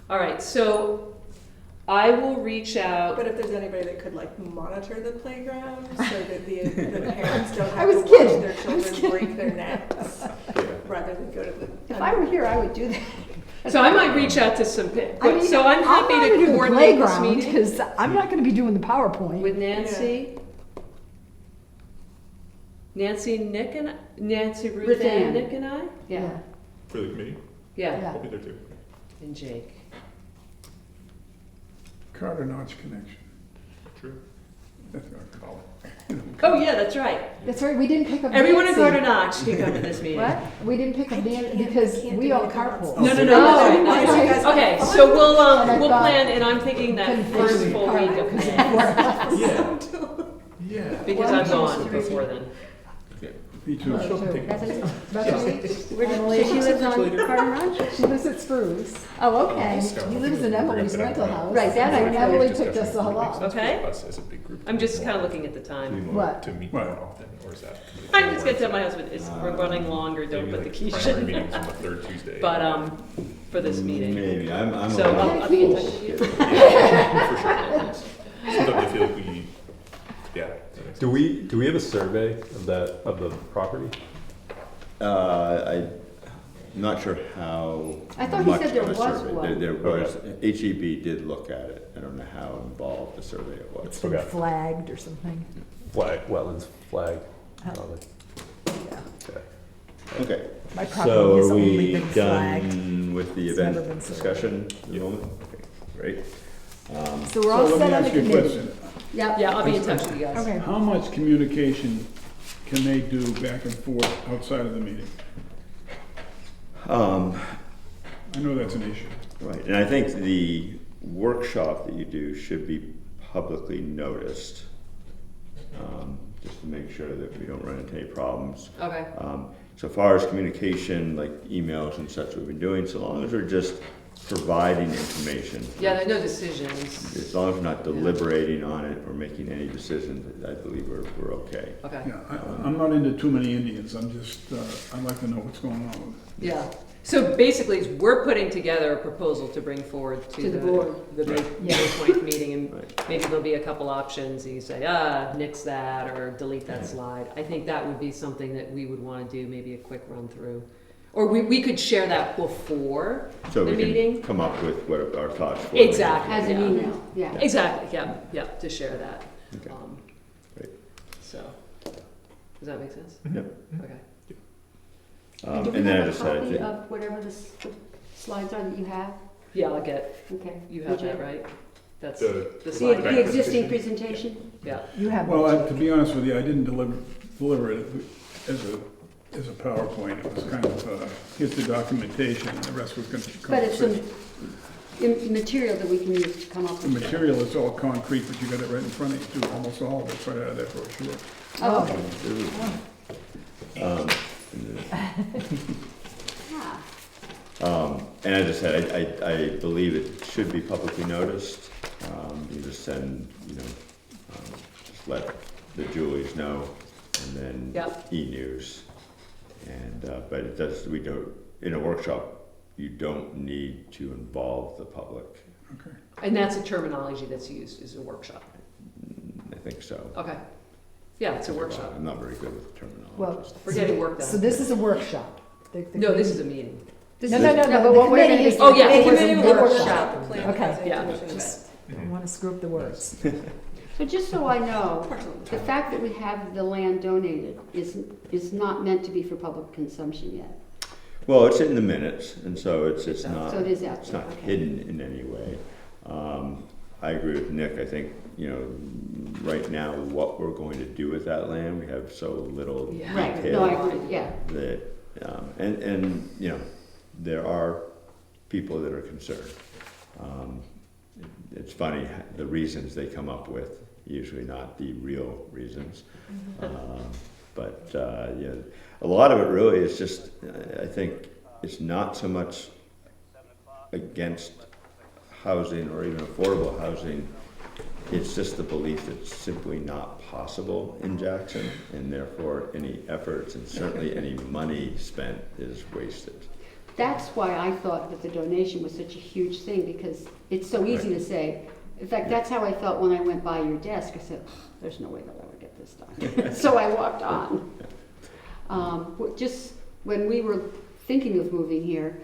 All right, so I will reach out. But if there's anybody that could like monitor the playground so that the parents don't I have was to kidding. watch their children break their necks rather than go to the. If I were here, I would do that. So I might reach out to some, I mean, so I'm happy gonna to do the coordinate this playground, meeting 'cause I'm not gonna be doing the PowerPoint. with Nancy. Nancy, Ruth Ruth Ann, Ann. Nick and I? Yeah. For the committee, Yeah, Yeah. I'll be there too. and Jake. Carter Notch connection, True. that's what I call it. Oh, yeah, that's right. That's right, we didn't pick up Everyone in Nancy. Carter Notch can come to this meeting. What? We didn't pick up Nancy because we all carpool. No, no, no, Oh, that's right. okay. Okay, so we'll, And I we'll thought- plan, and I'm thinking that Couldn't first find full Carter. week of May, Yeah. Yeah. because I'm gone before then. Me too. She'll take it. Bethany? Bethany? Where Emily, does she lives on Carter Ranch? She lives at Spruce. Oh, okay. He lives in Emily's rental house. Right, that I And know. Emily picked us all up. Okay. Us as a big group. I'm just kind of looking at the time. What? To meet What? more often, or is that? I'm just gonna tell my husband, we're running longer, don't Maybe put the like quiche primary in. meetings on the third Tuesday. But, for this meeting. Maybe, I'm. So a little I'll be in touch full. with you. Yeah, for sure. Sometimes I feel like we, yeah. that makes Do we have a survey of the property? I'm not sure how I thought he much said there of a was survey. one. There was, HEB did look at it. I don't know how involved the survey it was. It's been Okay. flagged or something. Flag, wetlands flag, Oh. probably. Yeah. Okay. Okay, My so property has are only we been flagged. done with the It's event never been surveyed. discussion at the moment? Okay, great. So we're all So let set me on the ask you a committee. question. Yep. Yeah, I'll be in touch with you guys. Okay. How much communication can they do back and forth outside of the meeting? I know that's an issue. Right, and I think the workshop that you do should be publicly noticed, just to make sure that we don't run into any problems. Okay, So far as communication, like emails and such we've been doing, so long as we're just providing information. yeah, there are no decisions. As long as we're not deliberating on it or making any decisions, I believe we're okay. Okay, Yeah, I'm not into too many Indians, I'm just, I'd like to know what's going on with it. yeah. So basically, we're putting together a proposal to bring forward To the board. the May Yeah. May 20th meeting, and Right. maybe there'll be a couple options, and you say, nix that, or delete that slide. I think that would be something that we would want to do, maybe a quick run through. Or we could share that before So the we meeting. can come up with what our thoughts were. Exactly. As an Yeah. email, yeah. Exactly, yeah, yeah, to share that. Okay. Great. So, does that make sense? Yep. Okay. And do we And then I have a just said, I copy think, of whatever the slides are that you have? Yeah, I'll get, Okay. you have Would that, right? That's The- the The, slide. the existing presentation? Yeah, You have. Well, one. to be honest with you, I didn't deliver it as a PowerPoint. It was kind of, here's the documentation, and the rest was going to come. But it's some material that we can use to come up The with. material is all concrete, but you got it right in front of you too, almost all of it's right out of that brochure. Oh, okay. um, Ah, and as I said, I believe it should be publicly noticed. You just send, just let the Julies know, and then Yep. e-news. And, but it does, we don't, in a workshop, you don't need to involve the public. Okay. and that's a terminology that's used, is a workshop. I think so. Okay. Yeah, it's a workshop. I'm not very good with terminology. Well, We're getting work so done. this is a workshop. The No, this is a meeting. this No, is- no, no, but no, what the we're committee gonna is. do- Oh, yeah, it the was committee a will workshop. workshop. Plan Okay. presentation Yeah. event. Just don't want to screw up the words. So just so I know, the fact that we have the land donated is not meant to be for public consumption yet. Well, it's in the minutes, and so it's not. So it is out It's there, not okay. hidden in any way. I agree with Nick. I think, right now, what we're going to do with that land, we have so little Yeah. Right, no, detail I agree, yeah. that, and there are people that are concerned. It's funny, the reasons they come up with, usually not the real reasons. But, a lot of it really is just, I think, it's not so much against housing or even affordable housing. It's just the belief that it's simply not possible in Jackson, and therefore any efforts and certainly any money spent is wasted. That's why I thought that the donation was such a huge thing, because it's so easy to say. In fact, that's how I felt when I went by your desk. I said, there's no way they'll ever get this done. So I walked on. Just when we were thinking of moving here,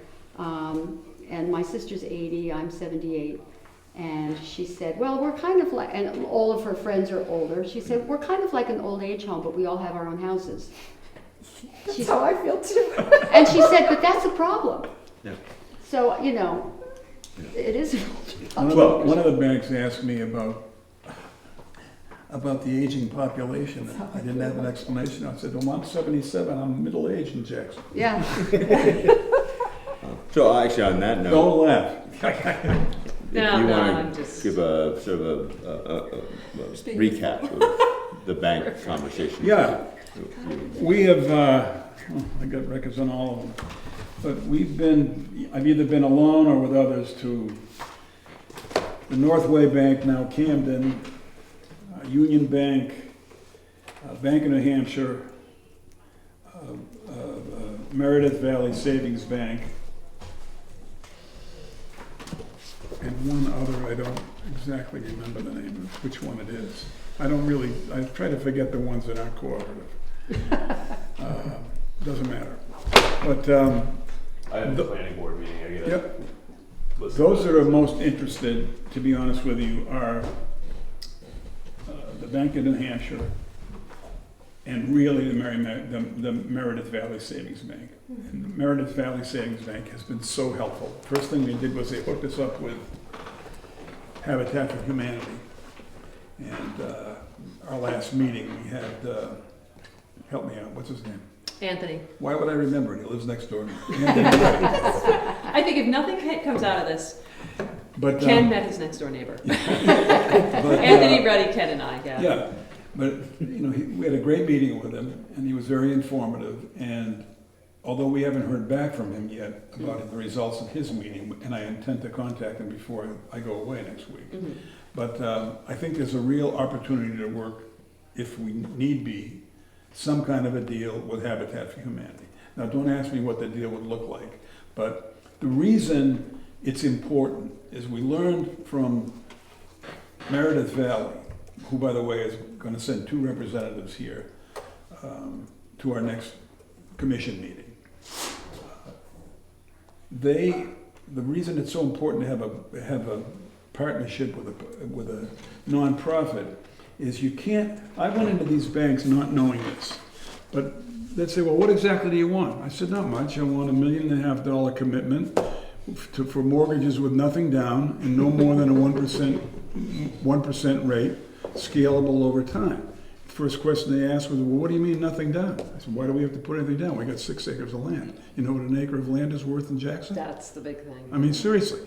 and my sister's 80, I'm 78. And she said, well, we're kind of like, and all of her friends are older. She said, we're kind of like an old age home, but we all have our own houses. That's how I feel too. And she said, but that's a problem. Yeah. So, you know, it is. One of the banks asked me about the aging population. I didn't have an explanation. I said, well, I'm 77, I'm middle-aged in Jackson. Yeah. So actually, on that note, Don't laugh. if No, you no, want I'm to just- give a sort of a recap of the bank conversation. Yeah. We have, I got records on all of them, but I've either been alone or with others to the Northway Bank, now Camden, Union Bank, Bank of New Hampshire, Meredith Valley Savings Bank, and one other, I don't exactly remember the name of which one it is. I try to forget the ones that aren't cooperative. Doesn't matter. But I have a planning board meeting, I gotta yep, listen. those that are most interested, to be honest with you, are the Bank of New Hampshire and really the Meredith Valley Savings Bank. And the Meredith Valley Savings Bank has been so helpful. First thing they did was they hooked us up with Habitat for Humanity. And our last meeting, we had, help me out, what's his name? Anthony, Why would I remember it? He lives next door to me. I think if nothing comes out of this, But, Ken met his next door neighbor. but, Anthony, Reddy, Ken, and I, yeah. Yeah, but, you know, we had a great meeting with him, and he was very informative, and although we haven't heard back from him yet about the results of his meeting, and I intend to contact him before I go away next week. Mhm. But I think there's a real opportunity to work, if we need be, some kind of a deal with Habitat for Humanity. Now, don't ask me what the deal would look like, but the reason it's important is we learned from Meredith Valley, who, by the way, is going to send 2 representatives here to our next commission meeting. The reason it's so important to have a partnership with a nonprofit is you can't. I went into these banks not knowing this, but they'd say, "Well, what exactly do you want?" I said, "Not much. I want $1.5 million commitment for mortgages with nothing down and no more than a 1% rate, scalable over time." First question they asked was, "Well, what do you mean nothing down?" I said, "Why do we have to put anything down? We got 6 acres of land. You know what an acre of land is worth in Jackson?" That's the big thing. I mean, seriously,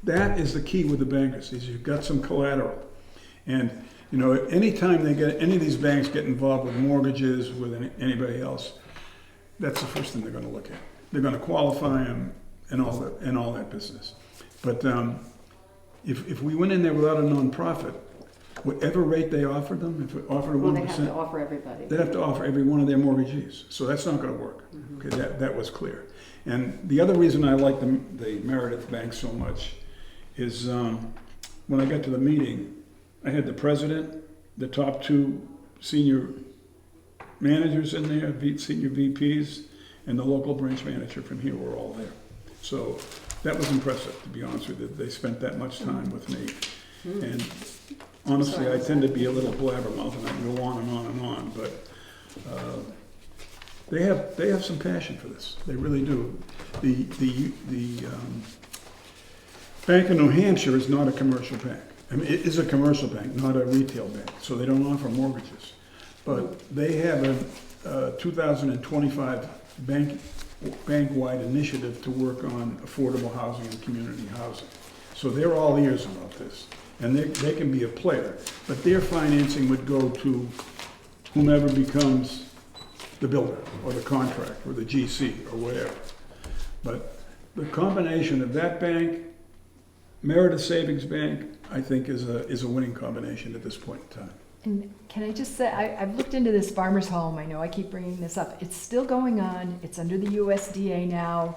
that is the key with the bankers, is you've got some collateral. And, you know, anytime any of these banks get involved with mortgages, with anybody else, that's the first thing they're gonna look at. They're gonna qualify them and all that business. But if we went in there without a nonprofit, whatever rate they offered them, if we offered a Well, 1%, they have to offer everybody. they'd have to offer every one of their mortgagees. So that's not gonna work. Okay, that was clear. And the other reason I like the Meredith Bank so much is when I got to the meeting, I had the president, the top 2 senior managers in there, senior VPs, and the local branch manager from here were all there. So that was impressive, to be honest with you. They spent that much time with me. And honestly, I tend to be a little blabbermouth, and I can go on and on and on, but they have some passion for this. They really do. The Bank of New Hampshire is not a commercial bank. I mean, it is a commercial bank, not a retail bank, so they don't offer mortgages. But they have a 2025 bank-wide initiative to work on affordable housing and community housing. So they're all ears about this, and they can be a player, but their financing would go to whomever becomes the builder, or the contractor, or the GC, or whatever. But the combination of that bank, Meredith Savings Bank, I think is a winning combination at this point in time. And can I just say, I've looked into this farmer's home. I know I keep bringing this up. It's still going on. It's under the USDA now.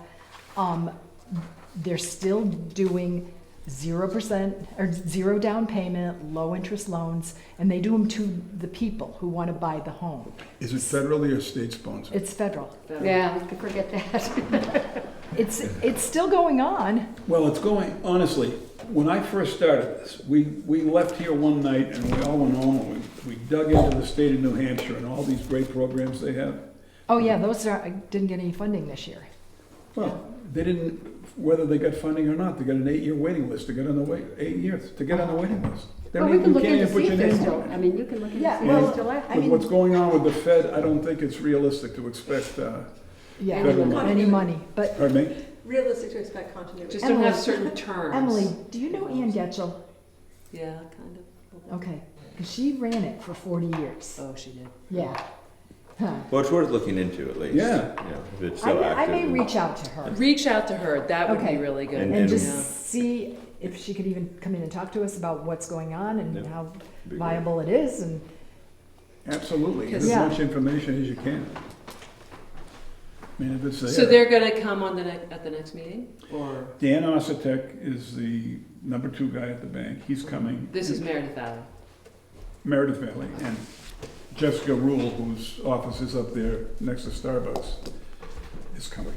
They're still doing 0% or 0 down payment, low interest loans, and they do them to the people who want to buy the home. Is it federally or state sponsored? It's federal. Yeah, I could forget that. It's still going on. Well, it's going, honestly, when I first started this, we left here one night and we all went home and we dug into the state of New Hampshire and all these great programs they have. Oh, yeah, those didn't get any funding this year. Well, they didn't, whether they got funding or not, they got an 8-year waiting list to get on the 8 years, to get on the waiting list. They Well, don't we can even- look you can't into even put see your if they're name still, on I it. mean, you can look into Yeah, see if well, they're still active. I With mean- what's going on with the Fed, I don't think it's realistic to expect, Yeah, Federal money. any money. But pardon me? Realistic to expect continuity. Just don't have Emily- certain terms. Emily, do you know Ann Getchell? Yeah, kind of. Okay, because she ran it for 40 years. Oh, she did. Yeah. Huh. Well, it's worth looking into at least. Yeah. You know, if it's I so may active. reach out to her Reach out to her, that would Okay. be really good. And- and Yeah. just see if she could even come in and talk to us about what's going on and Yeah. how Be great. viable it is. And Absolutely, get as Yeah. much information as you can. I mean, if it's there. So they're gonna come on at the next meeting, or, Dan Ossetek is the number 2 guy at the bank. He's coming. this is Meredith Valley? Meredith Valley, and Jessica Rule, whose office is up there next to Starbucks, is coming.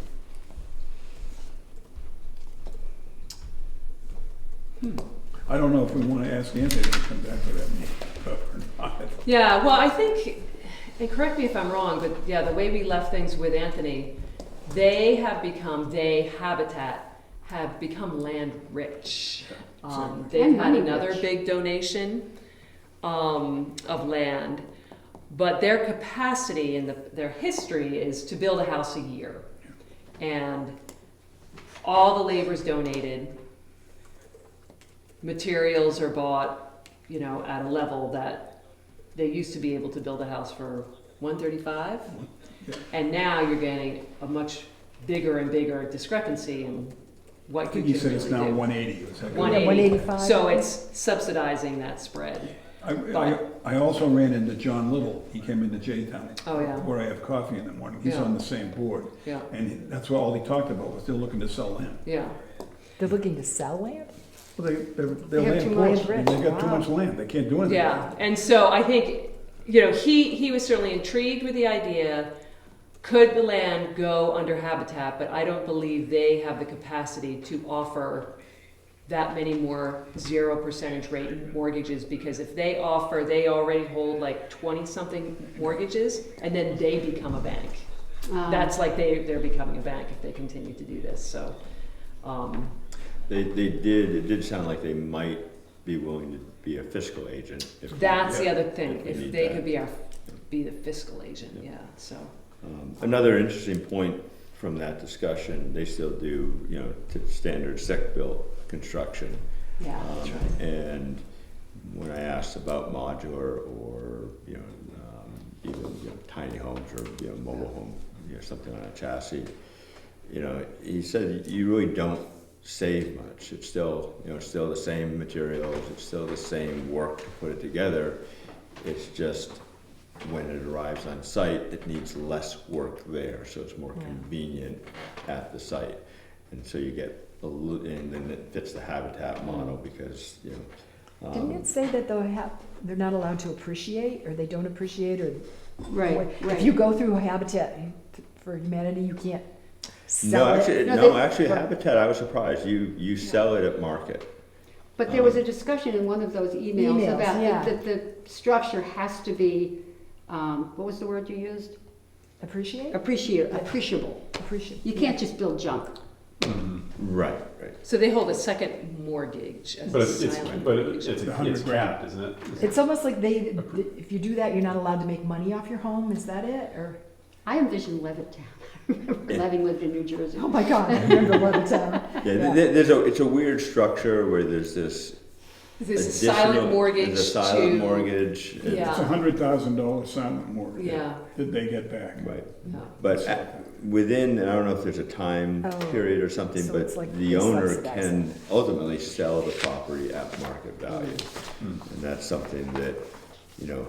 I don't know if we want to ask Anthony to come back for that meeting or not. Yeah, well, I think, and correct me if I'm wrong, but yeah, the way we left things with Anthony, Habitat, have become land rich. They've And had money another rich. big donation of land, but their capacity and their history is to build a house a year. And all the labor's donated, materials are bought, you know, at a level that they used to be able to build a house for $135, Yeah. and now you're getting a much bigger and bigger discrepancy in I what you think can he said it's really now do. 180. Is that correct? 185. 185. So it's subsidizing that spread. I also ran into John Little. He came into J-Town, Oh, yeah, where I have coffee in the morning. He's Yeah. on the same board. yeah, And that's what all he talked about, was they're looking to sell land. yeah. they're looking to sell land? Well, they're They have land too poor. much I mean, They've got too Wow. much land. They can't do anything. Yeah, and so I think, you know, he was certainly intrigued with the idea, could the land go under Habitat, but I don't believe they have the capacity to offer that many more 0% rate mortgages, because if they offer, they already hold like 20-something mortgages, and then they become a bank. That's like they're becoming a bank if they continue to do this, so. It did sound like they might be willing to be a fiscal agent. If we- That's the yeah, other thing, we if need they that. could be the fiscal agent, Yeah. yeah, so. Another interesting point from that discussion, they still do, you know, standard stick-built construction. Yeah, that's right. And when I asked about modular or, you know, even, you know, tiny homes or, you know, mobile home, you know, something on a chassis, you know, he said you really don't save much. It's still, you know, it's still the same materials, it's still the same work to put it together. It's just when it arrives on site, it needs less work there, so it's more Yeah. convenient at the site. And so you get and then it fits the Habitat model because, you know. Didn't it say that they're not allowed to appreciate, or they don't appreciate, or Right, if right. you go through Habitat for Humanity, you can't No, sell it? actually, No, no, they- actually, Habitat, I was surprised. You sell it at market. But there was a discussion in one of those emails Emails, about yeah. that the structure has to be, what was the word you used? Appreciate? Appreciable. Appreciate. You can't just build junk. Right, right. So they hold a second mortgage as But a it's, silent but mortgage. it's $100 capped, isn't it? It's almost like if you do that, you're not allowed to make money off your home, is that it, or? I envision Levittown. I remember having lived in New Jersey. Oh my God, I remember Levittown. Yeah, Yeah. it's a weird structure where there's this There's a additional- silent mortgage There's a silent to. mortgage. Yeah. It's a $100,000 silent mortgage Yeah, that they get back. Right. yeah. But within, and I don't know if there's a time Oh, period or something, so but it's like the they owner subsidize can ultimately sell the property at market value. Mm. And that's something that, you know,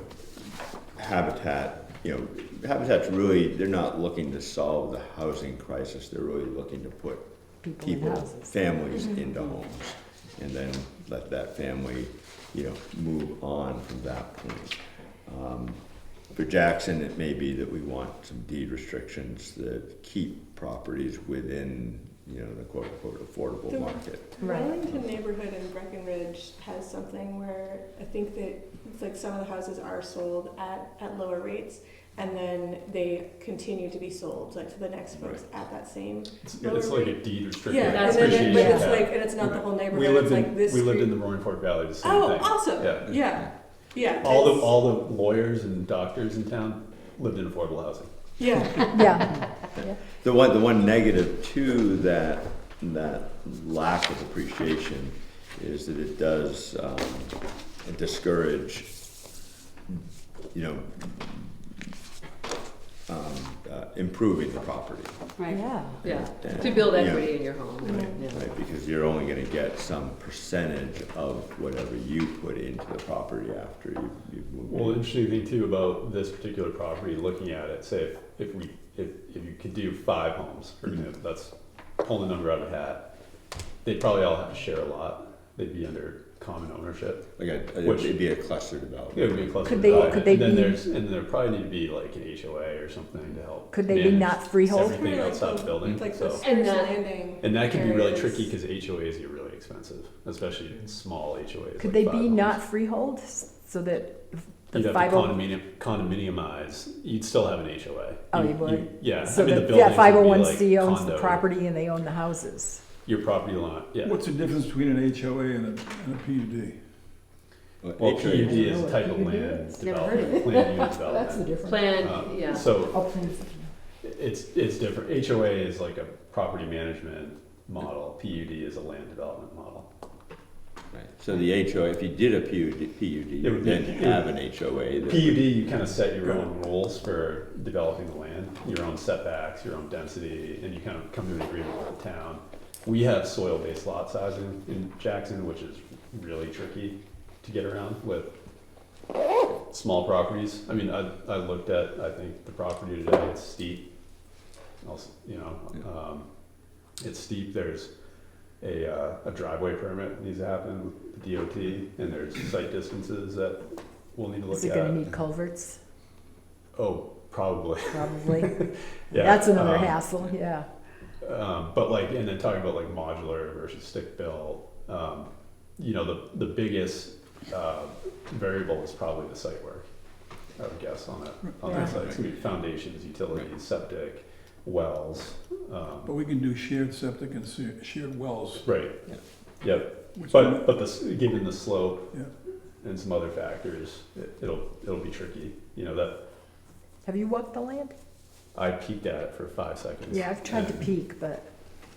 Habitat, you know, Habitat's really, they're not looking to solve the housing crisis. They're really looking to put People in people, houses. families into homes, and then let that family, you know, move on from that point. For Jackson, it may be that we want some deed restrictions that keep properties within you know, the quote-unquote affordable The- market. Right. Wellington neighborhood in Breckenridge has something where I think that it's like some of the houses are sold at lower rates, and then they continue to be sold like to the next folks at that same. It's lower like a rate. deed restricted Yeah, That's and then appreciation but it's cap. like, and it's not the whole neighborhood. We lived it's like this we lived in street. the Roaring Fork Valley, the same Oh, thing. awesome! Yeah. Yeah. All the lawyers and doctors in town lived in affordable housing. Yeah. Yeah, The one negative to that lack of appreciation is that it does discourage, you know, improving the property. Right. yeah. Yeah, And, to build you know, equity in your home. Right, Yeah. right, because you're only gonna get some percentage of whatever you put into the property after you've moved Well, the in. interesting thing too about this particular property, looking at it, say if you could do 5 homes, for example, that's pulling a number out of a hat, they'd probably all have to share a lot. They'd be under common ownership. Like Which- it'd be a cluster It would development. be a cluster Could they- development. could they and then be- and there probably need to be like an HOA or something to help. Could they be manage not freehold? everything Like outside the the- building? Like So- the And Spruce that- Landing. and that can be really areas. tricky because HOAs get really expensive, especially small HOAs. Could like they 5 be homes. not freehold so that if the You'd have to 50, condominiumize. You'd still have an HOA. Oh, you would? Yeah. so I mean, the that buildings that would be 501c like owns the condo. property and they own the houses? Your property line, yeah. What's the difference between an HOA and a PUD? Well, HOA PUD is know a what type of PUD land is. Never heard of development, plan unit That's the development. difference. Plan, yeah. So Oh, plans. it's different. HOA is like a property management model. PUD is a land development model. Right. So the HOA, if you did a PUD, It you would would be- then have an HOA. that- PUD, you kind of set your own rules for developing the land, your own setbacks, your own density, and you kind of come to an agreement with the town. We have soil-based lot sizing in Jackson, which is really tricky to get around with small properties. I mean, I looked at, I think, the property today, it's steep. Also, it's steep, there's a driveway permit that needs to happen with the DOT, and there's site distances that we'll need to look Is it at. gonna need culverts? Oh, probably. Probably. Yeah. That's another hassle, yeah. But like, and then talking about like modular versus stick built, the biggest variable is probably the site work, I would guess, on Yeah. that site. It's gonna be foundations, utilities, septic, wells. But we can do shared septic and shared wells. Right. Yeah. Yep. which But given the slope Yeah. and some other factors, it'll be tricky. That Have you walked the land? I peeked at it for 5 seconds. Yeah, I've tried to and peek, but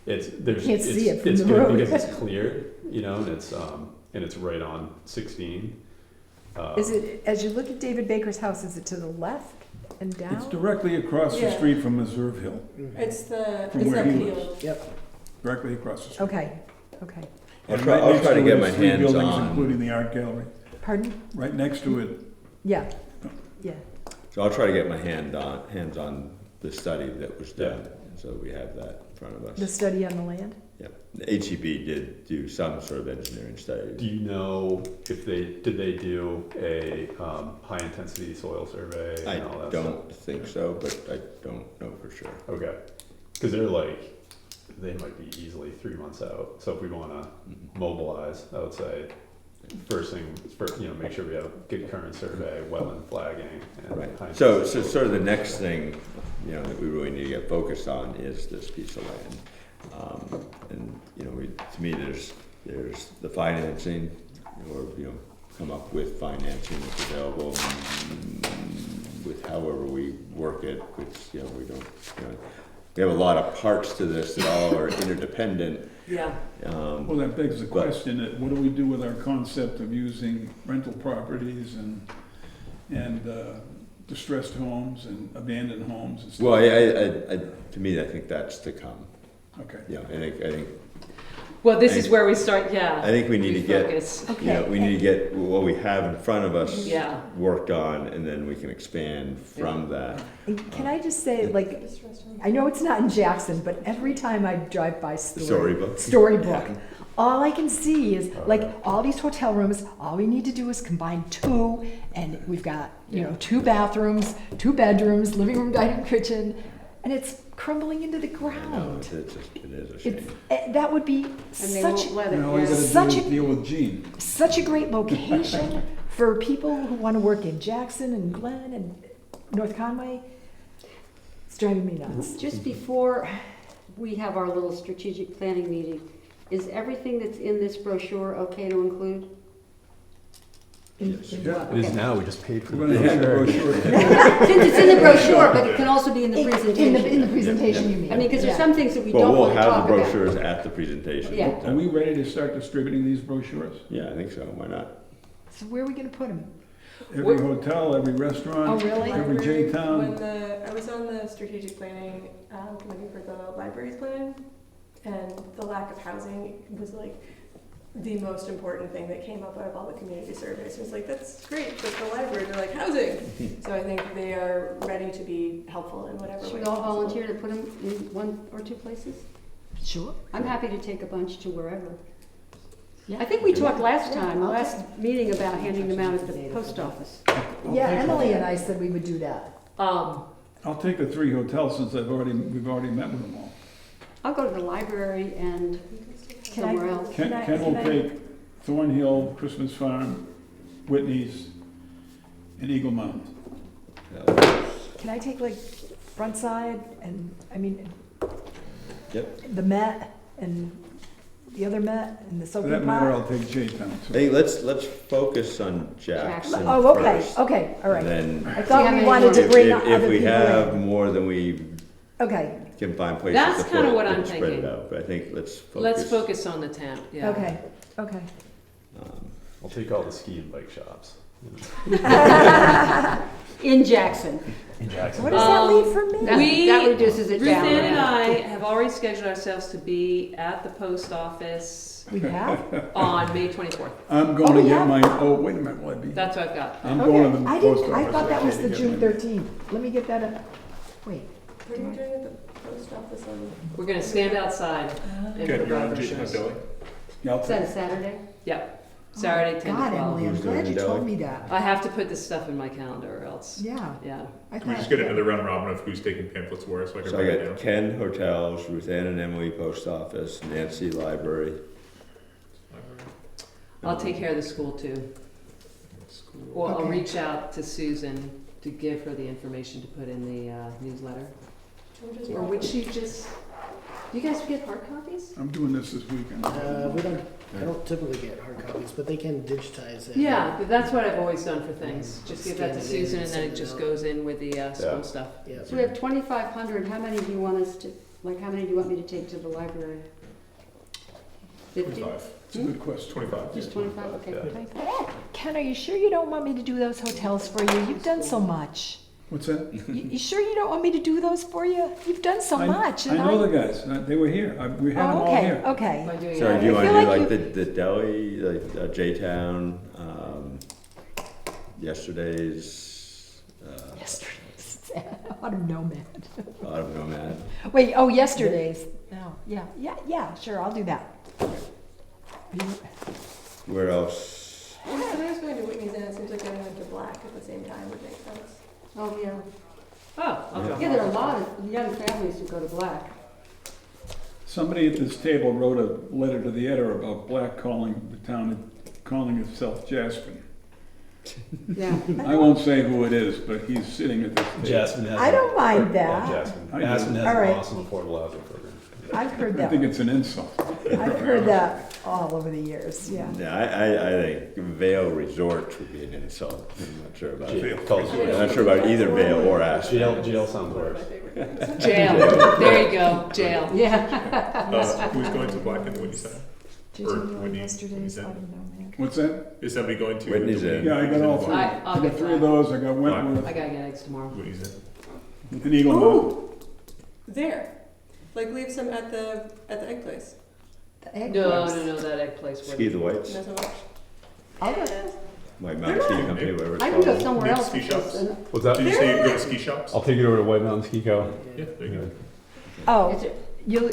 Can't see it from it's the good road. because it's clear, and it's right on 16. is it, as you look at David Baker's house, is it to the left and down? It's directly across the Yeah. street from Reserve Hill, It's the From it's where the he field. lives. Yep. directly across the street. Okay, okay. I'll And try, right I'll next try to it get is my 3 hands buildings, on, including the art gallery. Pardon? Right next to it, Yeah, yeah. so I'll try to get my hands on the study that was done, so we have that in front of The us. study on the land? Yeah, the HEB did do some sort of engineering study. Do you know if did they do a high intensity soil survey I and all that don't think so, but I don't know for sure. stuff? Okay, because they might be easily 3 months out. So if we want to mobilize, I would say first, make sure we have a good current survey, wetland flagging, and Right. high So intensity sort of the next thing, that we really need to get focused on is this piece of land. And, to me, there's the financing, or, come up with financing that's available with however we work it, which, we don't, we have a lot of parts to this that all are interdependent. Yeah. well, that begs the But- question, what do we do with our concept of using rental properties and distressed homes and abandoned homes and stuff? Well, to me, I think that's to come. Okay. I think Well, this is where we start, yeah. I think we need to get, refocus. we need to get what we have in front of us Yeah. worked on, and then we can expand from that. And can I just say, like, I know it's not in Jackson, but every time I drive by Storybook. Storybook, all I can see is like all these hotel rooms, all we need to do is combine 2, and we've got, 2 bathrooms, 2 bedrooms, living room, dining room, kitchen, and it's crumbling into the I know, ground. it is a shame. That would be And they such, won't let it. Now all you yeah. Such gotta a- do is deal with Gene. such a great location for people who want to work in Jackson and Glen and North Conway. It's driving me nuts. Just before we have our little strategic planning meeting, is everything that's in this brochure okay to include? Yes. Yeah. It is Okay. now, we just paid for We're the gonna hand the brochure. brochure. Since it's in the brochure, but it can also be in the In the presentation. presentation, you mean? I mean, because there's Yeah. some things that we Well, don't we'll want to have talk the about. brochures at the presentation. Yeah. Are we ready to start distributing these brochures? Yeah, I think so, why not? So where are we gonna put them? Every hotel, every restaurant? Oh, really? Every Library, J-town? I was on the strategic planning committee for the libraries plan, and the lack of housing was like the most important thing that came up out of all the community surveys. It was like, that's great, but the library, they're like, housing. So I think they are ready to be helpful in whatever way. Should we all possible. volunteer to put them in one or two places? Sure. I'm happy to take a bunch to wherever. Yeah. I think we talked last time, I'll last meeting about handing them out at the post office. Yeah, Emily and I said we would do that. I'll take the 3 hotels since we've already met with them all. I'll go to the library and Can I- somewhere else. Ken will take Thornhill, Christmas Farm, Whitney's, and Eagle Mountain. Can I take like front side and, I mean, Yep. the Met and the other Met and the For soaking that matter, I'll pot? take J-town too. Hey, let's focus on Jackson Oh, okay, first. okay, all right. And I then thought have we any wanted to if, bring if, other if we people have in. more than we Okay, can find places That's to kinda put, what I'm then spread it thinking. out. But I think let's focus. Let's focus on the town, yeah. okay, okay. I'll take all the ski and bike shops. In Jackson. In Jackson. What does that leave for That, me? that reduces it Ruth down. Ann and I have already scheduled ourselves to be at the post office We have? on May 24th. I'm going to we get have- my, wait a minute, will I be? That's what I've got. I'm going to Okay, the I post didn't, office. I thought that was okay, the to June get my- 13th. Let me get that up. Wait, What are you doing at the post office on? We're gonna stand outside and Okay, you're provide on J-town brochures. Deli? Yeah, I'll Is that take a Saturday? Yep, Saturday, 10 to God, 12. Emily, I'm Who's glad doing you Deli? told me that. I have to put this stuff in my calendar or else, Yeah, yeah. I Can we thought. just get another round robin of who's taking pamphlets where, so I can So write I it got down? Ken Hotels, Ruth Ann and Emily Post Office, Nancy Library. I'll take care of the school too. School. Well, I'll Okay. reach out to Susan to give her the information to put in the newsletter. Or would she just, do you guys get hard copies? I'm doing this weekend. We don't, I don't typically get hard copies, but they can digitize it. Yeah, but that's what I've always done for things. Just give that to Scan it in Susan and and then send it it just out. goes in with the Yeah. school stuff. Yeah. So we have 2,500, how many do you want us to, like, how many do you want me to take to the library? 50? 25. It's a good question. 25. Just 25, okay. Yeah. Ken, are you sure you don't want me to do those hotels for you? You've done so much. What's that? You sure you don't want me to do those for you? You've done so much. I and know the guys. They were here. We had them Oh, all okay, here. okay. Am I doing Sorry, it? do you I want to feel do like like the deli, like J-Town, yesterday's Yesterday's Autumn Nomad. Autumn Nomad? Wait, oh, yesterday's. No, yeah, sure, I'll do that. Where else? If I was going to Whitney's and it seems like going to Black at the same time would make sense. Oh, yeah. Oh, I'll go. Yeah, there are a lot of young families who go to Black. Somebody at this table wrote a letter to the editor about Black calling the town, calling itself Jasper. Yeah. I won't say who it is, but he's sitting at this table. Jasmine has. I don't mind or- that. yeah, Jasmine. I do. Jasmine has All an right. awesome affordable housing program. I've heard I that. think it's an insult. I've heard that all over the years, yeah. Yeah, I think Vale Resort would be an insult. I'm not sure about Jail. it. Calls I'm you not sure about either Vale or Aspen. Jail sounds One of worse. my favorite things. Jail. There you go, jail. Yeah. Who's going to Black in the Whitney Center? Did Or you know Whitney, yesterday's Whitney Autumn Nomad? What's that? Is somebody going to? Whitney's in. Yeah, I got all three. I'll I get got 3 of Black. those. I got Wentworth I gotta get eggs tomorrow. Whitney's in. and Eagle Mountain. Ooh, there. Like leave some at the egg place. The egg No, place. no, that egg place Ski wouldn't. the Whites, No so much. I'll go. White Mountain Ski Company, whatever it's I can go called. somewhere Maybe else. ski because, shops? What's that? Did you say you go to ski shops? I'll take it over to White Mountain Ski Co. Yeah, there you go. Oh, Is it-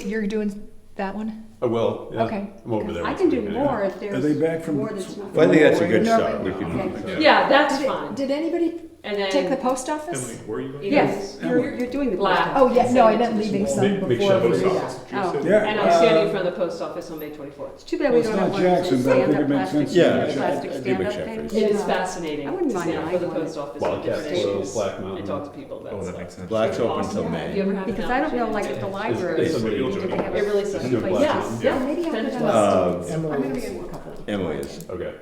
you're doing that one? I will, yeah. Okay. I'm over there. I once can a do week, more if Are they there's back from? more that's not. Well, I think that's a good No, start. We can, okay. Yeah, that's Did it- fine. Did anybody And then. Take the post office? Emily, where are you going? Yes, Emily. you're doing the Black. post Oh, office. yeah, no, I Send it meant to the leaving school. some Make before sure we post do office. that. Oh. Yeah. And I'm standing in front of the post office on May 24th. It's too bad we Well, it's don't have not one of those Jackson, but I think stand-up it makes plastic, sense. Yeah, plastic I do stand-up make things. It is Yeah. fascinating I wouldn't to mind stand buying for the one. post office. Wildcat and Slope, Black Mountain. And talk to people about Oh, that stuff. makes sense. Black's open till Awesome. May. You ever have an Because I don't know, like at the opportunity library, Is somebody- do they have It really a sucks. Is it place? Black Yes, Mountain? yeah. Maybe I Send it could to have us. Uh, I'm gonna Emily, be getting a couple. Emily is, Okay.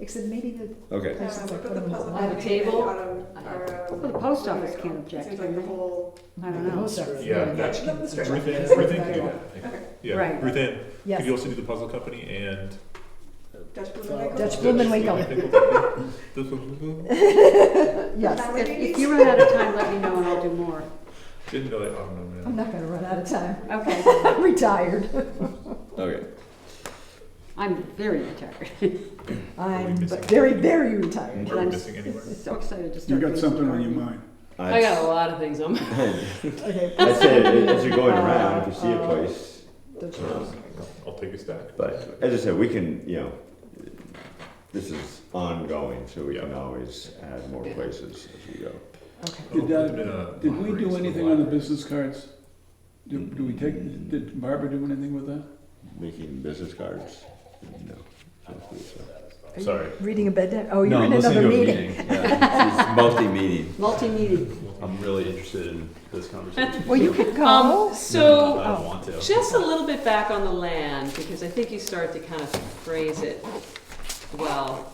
Except maybe the okay. places that But put the them in the puzzle I have a library. table. Well, the post office can't object, Seems can like the they? whole. I don't know. Most of it. Yeah, that's that's the Ruth Ann, Yeah. Ruth Ann can do that. Okay. Yeah, Right. Ruth Ann, Yes. could you also do the puzzle company and? Dutch Blumenwinkle? Dutch Blumenwinkle. Yes, if you run out of time, let me know and I'll do more. Didn't know that, oh no, I'm man. not gonna run out of time. Okay, I'm retired. Okay. I'm very retired, I'm missing? very, very retired. Are we I'm missing anywhere? so excited to You start. got doing some something on your gardening. mind. I got a lot of things on my. Okay. I'd say as you're going around, if you see a place, I'll take a stack. but as I said, we can, you know, this is ongoing, so we can always add more places as we go. Okay. I'll put Did, them in a Did we library, do so anything on the library. business cards? Do we take, did Barbara do anything with that? Making business cards? No. I don't believe so. Are you Sorry. Reading a bedtime? Oh, you're No, I'm in listening another to a meeting. meeting. Yeah. She's multi-meeting. Multi-meeting. I'm really interested in this conversation. Well, you could go. I So, don't want to. just a little bit back on the land, because I think you start to kind of phrase it well.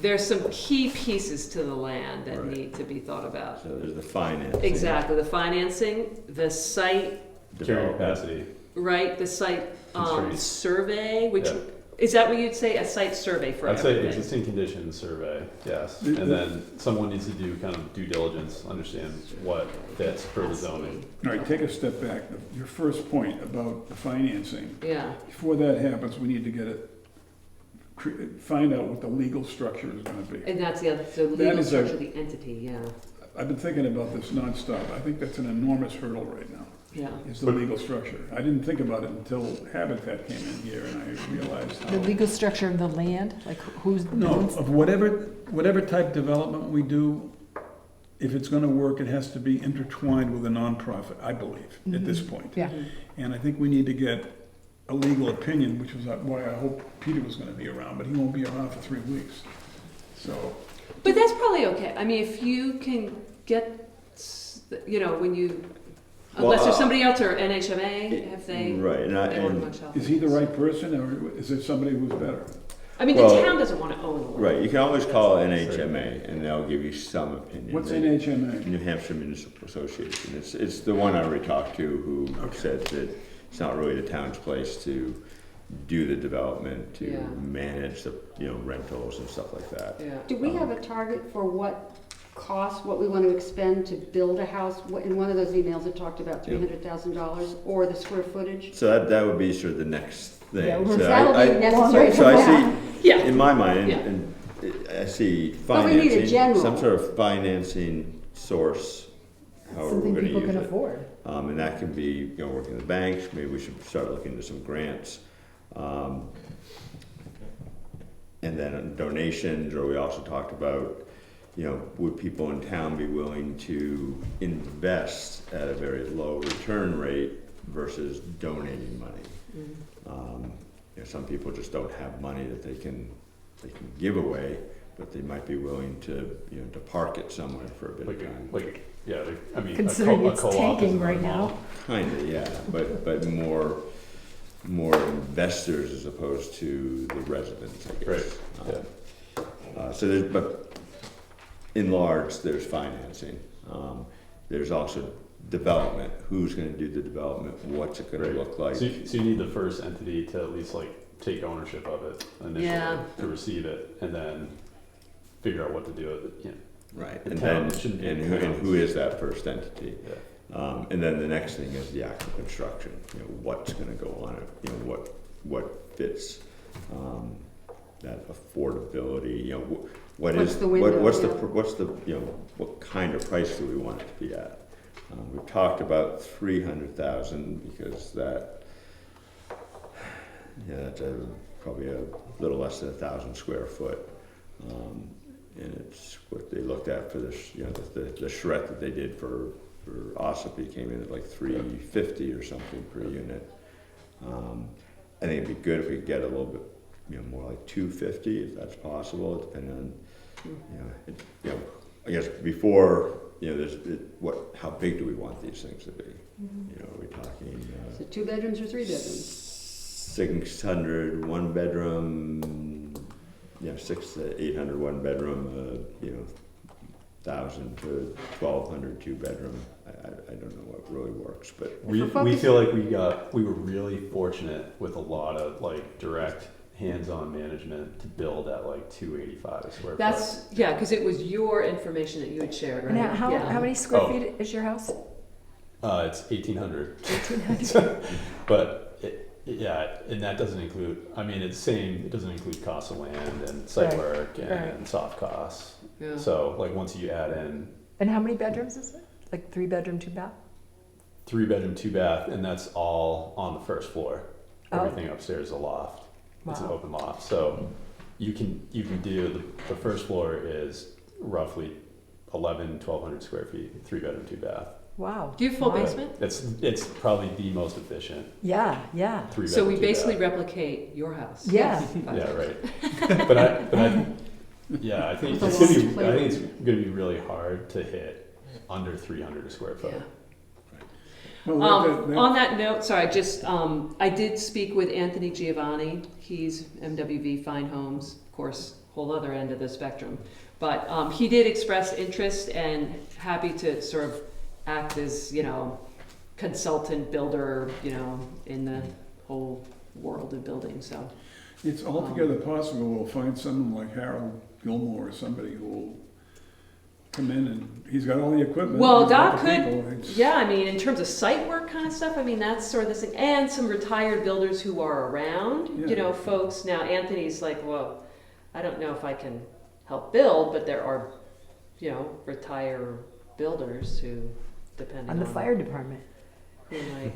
There's some key pieces to the land that Right. need to be thought about. So there's the finance. Exactly, the financing, the site, Carrying capacity. right, the site Constraints. survey, which, Yeah. is that what you'd say, a site survey for I'd say everything? existing conditions survey, yes. The- And then someone needs to do kind of due diligence, understand what fits per the zoning. All right, take a step back. Your first point about the financing, Yeah, before that happens, we need to get it, find out what the legal structure is gonna be. and that's the other, the That legal is a- structure, the entity, yeah, I've been thinking about this nonstop. I think that's an enormous hurdle right now, yeah. is the legal structure. I didn't think about it until Habitat came in here and I realized The how. legal structure of the land, like who's. No, of whatever type development we do, if it's gonna work, it has to be intertwined with a nonprofit, I believe, at this point. Yeah. And I think we need to get a legal opinion, which was why I hope Peter was gonna be around, but he won't be around for 3 weeks. So, But that's probably okay. I mean, if you can get, you know, when you, unless Well, there's somebody else or NHMA, if they, Right, and they want and, much help. is he the right person, or is it somebody who's better? I mean, the Well, town doesn't want to own the land. right, you can always call NHMA and they'll give you some opinion. What's They- NHMA? New Hampshire Municipal Association. It's the one I already talked to who Okay. said that it's not really the town's place to do the development, to Yeah. manage the, you know, rentals and stuff like that. Yeah. Do we have a target for what cost, what we want to expend to build a house? In one of those emails, it talked about Yeah. $300,000 or the square footage. So that would be sort of the next thing. Yeah, So That'll I- be necessary. So I see, Yeah, in my mind, Yeah. and I see But we need a financing, general. some sort of financing source, however Something we're gonna people use can it. afford. And that can be, you know, working with the banks, maybe we should start looking into some grants. And then donations, or we also talked about, you know, would people in town be willing to invest at a very low return rate versus donating money? You know, some people just don't have money that they can give away, but they might be willing to, you know, to park it somewhere for a bit of time. Yeah, I mean, Considering a it's co-op tanking isn't right normal. now. Kinda, yeah, but more investors as opposed to the residents, I guess. Right, So there's, but in large, there's financing. There's also development. Who's gonna do the development? What's it gonna Right. look like? So you need the first entity to at least like take ownership of it initially, Yeah. to receive it, and then figure out what to do with it, you know. Right, The and town, then, it shouldn't be and the who town's. is that first entity? Yeah. And then the next thing is the actual construction, you know, what's gonna go on it, you know, what fits, that affordability, you know, what What's is, the window, what's the, yeah. what's the, you know, what kind of price do we want it to be at? We've talked about 300,000 because that, yeah, that's probably a little less than 1,000 square foot. and it's what they looked at for this, you know, the charrette that they did for Ossipee came in at like $350 or something per unit. I think it'd be good if we could get a little bit, you know, more like $250 if that's possible, depending on, you know, I guess before, you know, how big do we want these things to be? You know, are we talking Is it 2 bedrooms or 3 bedrooms? 600 one bedroom, you know, 600 to 800 one bedroom, you know, 1,000 to 1,200 2 bedroom. I don't know what really works, but We feel like we were really fortunate with a lot of like direct hands-on management to build at like 285 a square foot. That's, yeah, because it was your information that you had shared, right? And how Yeah. many square Oh. feet is your house? It's 1,800. 1,800. But yeah, and that doesn't include, I mean, it's same, it doesn't include cost of land and site Right, work and right. soft costs. Yeah. So like once you add in And how many bedrooms is it? Like 3 bedroom, 2 bath? 3 bedroom, 2 bath, and that's all on the first floor. Oh. Everything upstairs is a loft. It's an Wow. open loft. So you can do the first floor is roughly 1,200 square feet, 3 bedroom, 2 bath. Wow. Do you have full Wow. basement? It's probably the most efficient Yeah, yeah. 3 bedroom. So we 2 basically bath. replicate your house. Yeah. Yeah, right. but I yeah, I think With it's a gonna be, long I think it's gonna be really hard to hit under 300 a square foot. Yeah. Well, On that note, sorry, just, I did speak with Anthony Giovanni. He's MWV Fine Homes, of course, whole other end of the spectrum. But he did express interest and happy to sort of act as, you know, consultant builder, you know, in the whole world of building, so. It's altogether possible we'll find someone like Harold Gilmore or somebody who will come in and he's got all the equipment. Well, he's got that the could, people, it's- yeah, I mean, in terms of site work kind of stuff, I mean, that's sort of this thing, and some retired builders who are around, Yeah. you know, folks. Now, Anthony's like, well, I don't know if I can help build, but there are, you know, retired builders who, depending On the fire department. who might,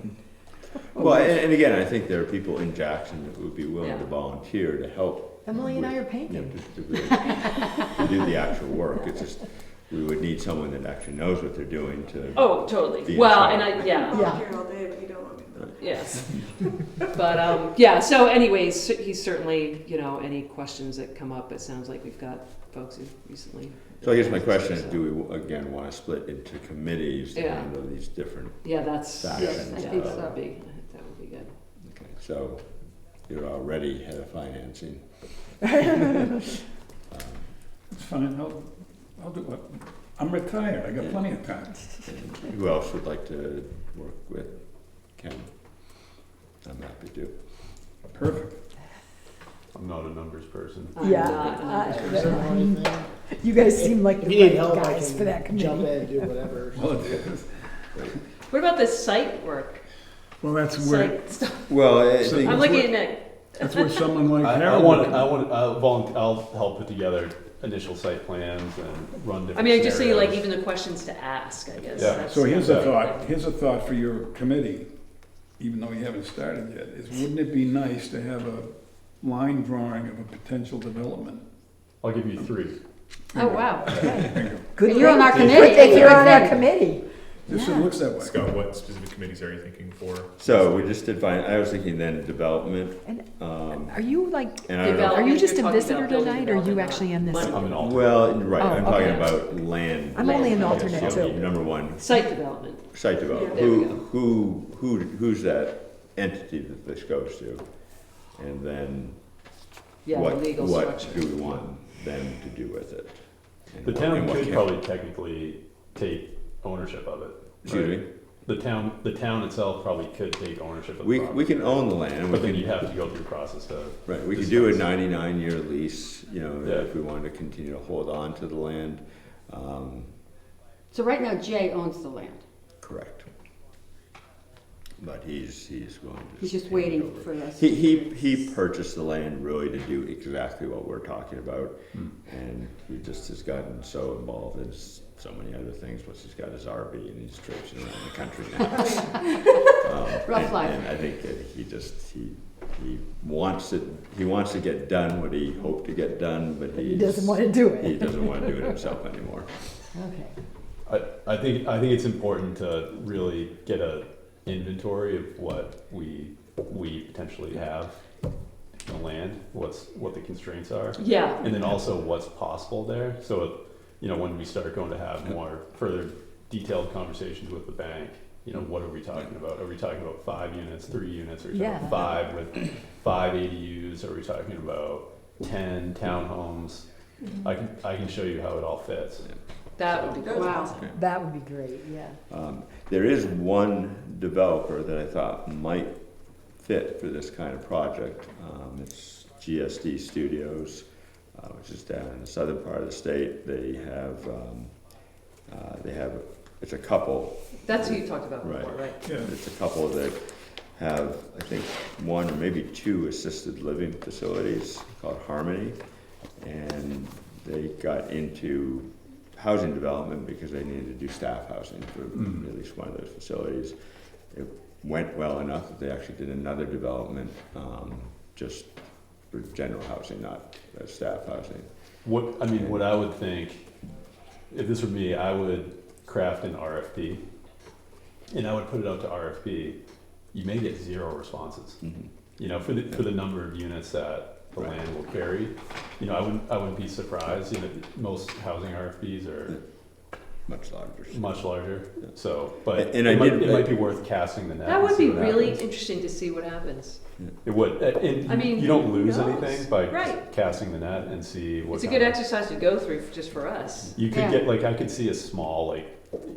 well, and again, I think there are people in Jackson that would be willing Yeah. to volunteer to help. Emily and I are You know, painting. to really, to do the actual work. It's just we would need someone that actually knows what they're doing to. oh, totally. The Well, inside. and yeah. I'll Yeah. work here all day, but you don't want me to. Yes. But, yeah, so anyways, he's certainly, you know, any questions that come up, it sounds like we've got folks who recently. So I guess my question is, do we again want to split into committees to Yeah. handle these different? Yeah, that's, Yes, yeah, I that think would so. be, that would be good. Okay, so you're already head of financing. It's fine, I'll do it. I'm retired, I got plenty of time. And who else would like to work with Ken? I'm happy to. Perfect. I'm not a numbers person. I'm Yeah. not- I mean, you guys seem like If the you need right help, I guys for that can jump committee. in and do whatever. Well, it is. What about the site work? Well, that's where, Site stuff? Well, I So- think I'm looking at, that's where someone like I Harold. want, I'll help put together initial site plans and run different I mean, I'm just saying, like, scenarios. even the questions to ask, I guess. Yeah. That's- So here's a Yeah. thought, for your committee, even though you haven't started yet, is wouldn't it be nice to have a line drawing of a potential development? I'll give you 3. Oh, wow. Bingo. Good You're on our thing- committee. Good thing you're on our Good thing. committee. Just so Yeah. it looks that way. Scott, what specific committees are you thinking for? so. We just did fine. I was thinking then development. And Um, are you like, and I don't know. are Development, you just you're a talking visitor about building tonight, or are you development, actually in this? not- I'm an alternate. Well, right. Oh, I'm talking okay. about land. I'm only an Land. alternate Yeah, so too. number one, Site development. site development. Yeah. There we Who's that entity that this goes to? And then Yeah, the what legal what structure. do we want them to do with it? And The what- town and what could can- probably technically take ownership of it. Excuse right? me? The town itself probably could take ownership of the We property. can own the land. But We then can, you have to go through the process to. right. We could do a discuss. 99-year lease. You know, Yeah. if we wanted to continue to hold on to the land. So right now, Jay owns the land. Correct. But he's going to. He's just hand it waiting over. for us. He purchased the land really to do exactly what we're talking about, and he just has gotten so involved in so many other things. Plus, he's got his RV and he's traipsing around the country now. Rough life. And I think that he he wants to get done what he hoped to get done, but He doesn't want to do he it. doesn't want to do it himself anymore. Okay. I think it's important to really get a inventory of what we potentially have in the land, what the constraints are, Yeah, and then also what's possible there. So, you know, when we start going to have more further detailed conversations with the bank, you know, what are we talking about? Are we talking about 5 units, 3 units? Are we talking Yeah. 5 with 5 ADUs? Are we talking about 10 townhomes? I can show you how it all fits. that would be cool. Wow. That would be great, yeah. There is one developer that I thought might fit for this kind of project. It's GSD Studios, which is down in the southern part of the state. They have, it's a couple. That's who you talked about Right. before, right? Yeah. It's a couple that have, I think, 1 or maybe 2 assisted living facilities called Harmony. And they got into housing development because they needed to do staff housing for at least one of those facilities. It went well enough that they actually did another development just for general housing, not staff housing. What I would think, if this were me, I would craft an RFP, and I would put it out to RFP. You may get 0 responses. Mhm. You know, for the number of units that the Right. land will carry. You know, I wouldn't be surprised. You know, most housing RFPs are Much larger. much larger. Yeah. So, but And it I might be worth casting the net. That and would see be what really happens. interesting to see what happens. It would. And I mean, you don't who lose knows? anything by Right. casting the net and see what. It's a kind good of- exercise to go through just for us. You could Yeah. get, like, I could see a small, like,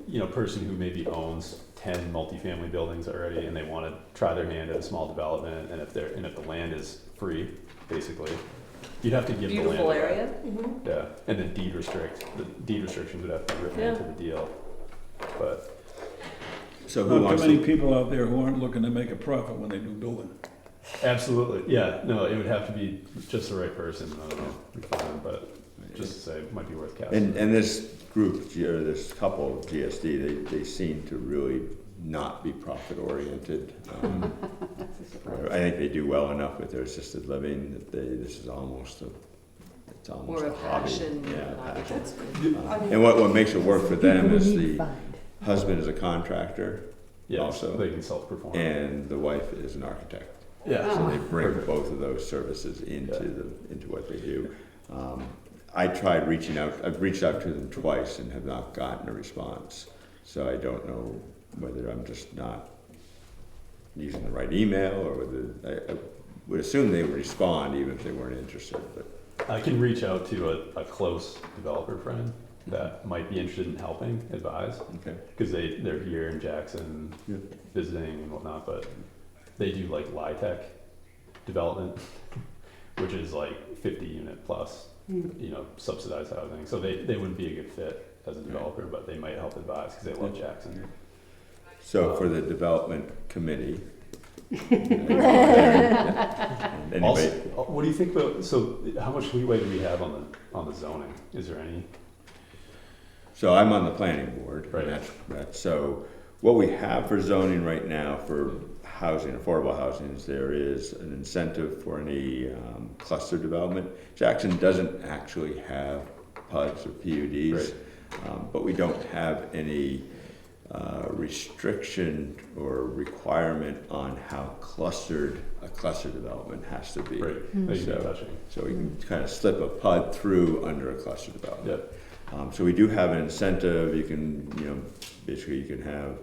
you know, person who maybe owns 10 multifamily buildings already, and they want to try their hand at a small development, and if the land is free, basically, you'd have to give the land Beautiful away. area. Yeah, and then deed restrictions would have to be written Yeah. into the deal. But So who Not wants too many to? people out there who aren't looking to make a profit when they do building. absolutely, yeah, no, it would have to be just the right person. I don't know, we find, but just to say, it might be worth casting. And this group, or this couple, GSD, they seem to really not be profit oriented. I think they do well enough with their assisted living that this is almost it's almost More a of a hobby. passion. Yeah, passion. That's good. I mean, And what makes it work for them People is we need to the find. husband is a contractor Yes, also, they can self-perform. and the wife is an architect. Yeah, So they bring Perfect. both of those services into Yeah. into what they do. I tried reaching out. I've reached out to them twice and have not gotten a response. So I don't know whether I'm just not using the right email or whether I would assume they would respond even if they weren't interested. But I can reach out to a close developer friend that might be interested in helping advise, okay, because they're here in Jackson Yeah. visiting and whatnot, but they do like LIHTC development, which is like 50 unit plus, you know, subsidized housing. So they wouldn't be a good fit as a developer, but they might help advise because they love Jackson. so for the development committee. Anybody? Also, what do you think about, so how much leeway do we have on the zoning? Is there any? So I'm on the planning board. and Right. That's so what we have for zoning right now for housing, affordable housing, is there is an incentive for any cluster development. Jackson doesn't actually have PUDs or PUDs, but we don't have any restriction or requirement on how clustered a cluster development has to be. Right, that you've been So- touching. So we can kind of slip a PUD through under a cluster development. So we do have an incentive. You can, basically you can have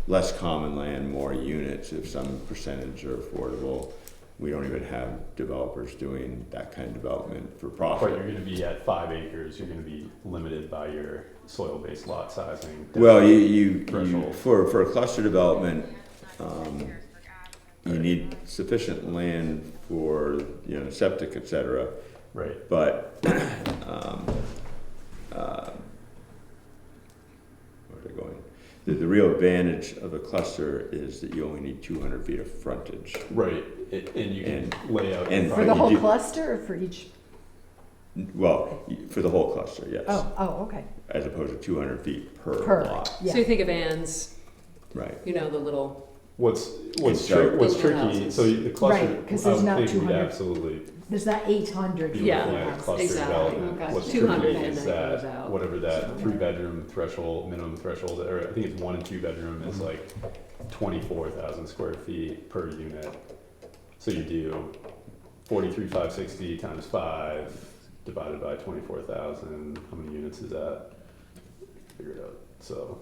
less common land, more units if some percentage are affordable. We don't even have developers doing that kind of development for But profit. you're gonna be at 5 acres, you're gonna be limited by your soil-based lot sizing. Well, you Threshold. for a cluster development, you need sufficient land for, septic, et cetera. Right, But, where was I going? The real advantage of a cluster is that you only need 200 feet of frontage. right, and you can lay out. and- For But the you whole do- cluster or for each? Well, for the whole cluster, yes. Oh, okay. As opposed to 200 feet per Per, lot. yeah. So you think of Ann's, Right. the little What's So- what's Building tricky, houses. so the cluster, Right, 'cause I there's would not think we'd 200. absolutely There's not 800. be Yeah, looking at cluster exactly. development. Okay. What's 200 tricky and is then it goes that, out. whatever that 3-bedroom threshold, minimum threshold, or I think it's 1 and 2 bedroom is Mm-hmm. like 24,000 square feet per unit. So you do 43,560 times 5 divided by 24,000, how many units is that? Figure it out, so.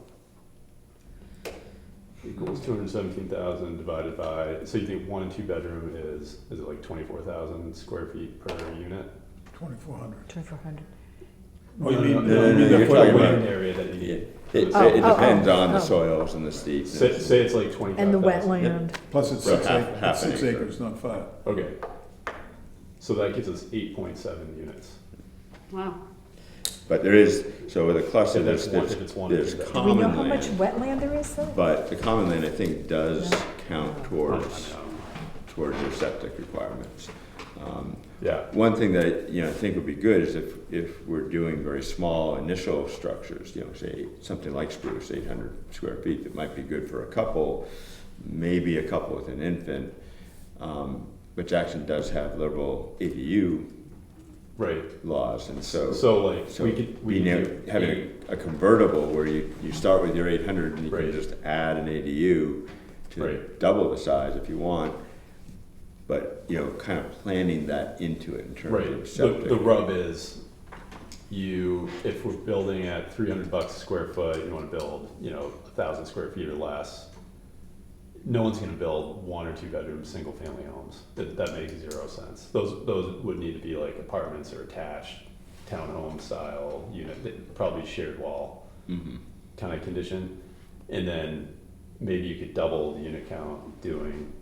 Equals 217,000 divided by, so you think 1 and 2 bedroom is it like 24,000 square feet per unit? 2,400. 2,400. Oh, you No, mean, no, no, no, you mean you're the for the talking land about- area that you need. It Oh, oh, depends oh, on the oh. soils and the steepness. Say it's like 25,000. And the wetland. plus it's So 6 half- acres, half it's an 6 acre. acres, not 5. Okay. So that gives us 8.7 units. Wow. But there is, so with a cluster, If there's, it's one- if it's one, there's two bedroom. Do we know common how much land. wetland there is though? But the common land, I think, does Yeah. count towards your septic requirements. Yeah, One thing that, I think would be good is if we're doing very small initial structures, say something like Spruce, 800 square feet, that might be good for a couple, maybe a couple with an infant. But Jackson does have liberal ADU right. laws, and so. So like, So we could being able, do having eight. a convertible where you start with your 800 and you Right. can just add an ADU to Right. double the size if you want. But, kind of planning that into it in terms Right, of septic. the rub is, if we're building at $300 a square foot, you wanna build, 1,000 square feet or less, no one's gonna build 1 or 2 bedroom, single family homes. That makes 0 sense. Those would need to be like apartments or attached, townhome style unit, probably shared wall Mhm. kind of condition. And then maybe you could double the unit count doing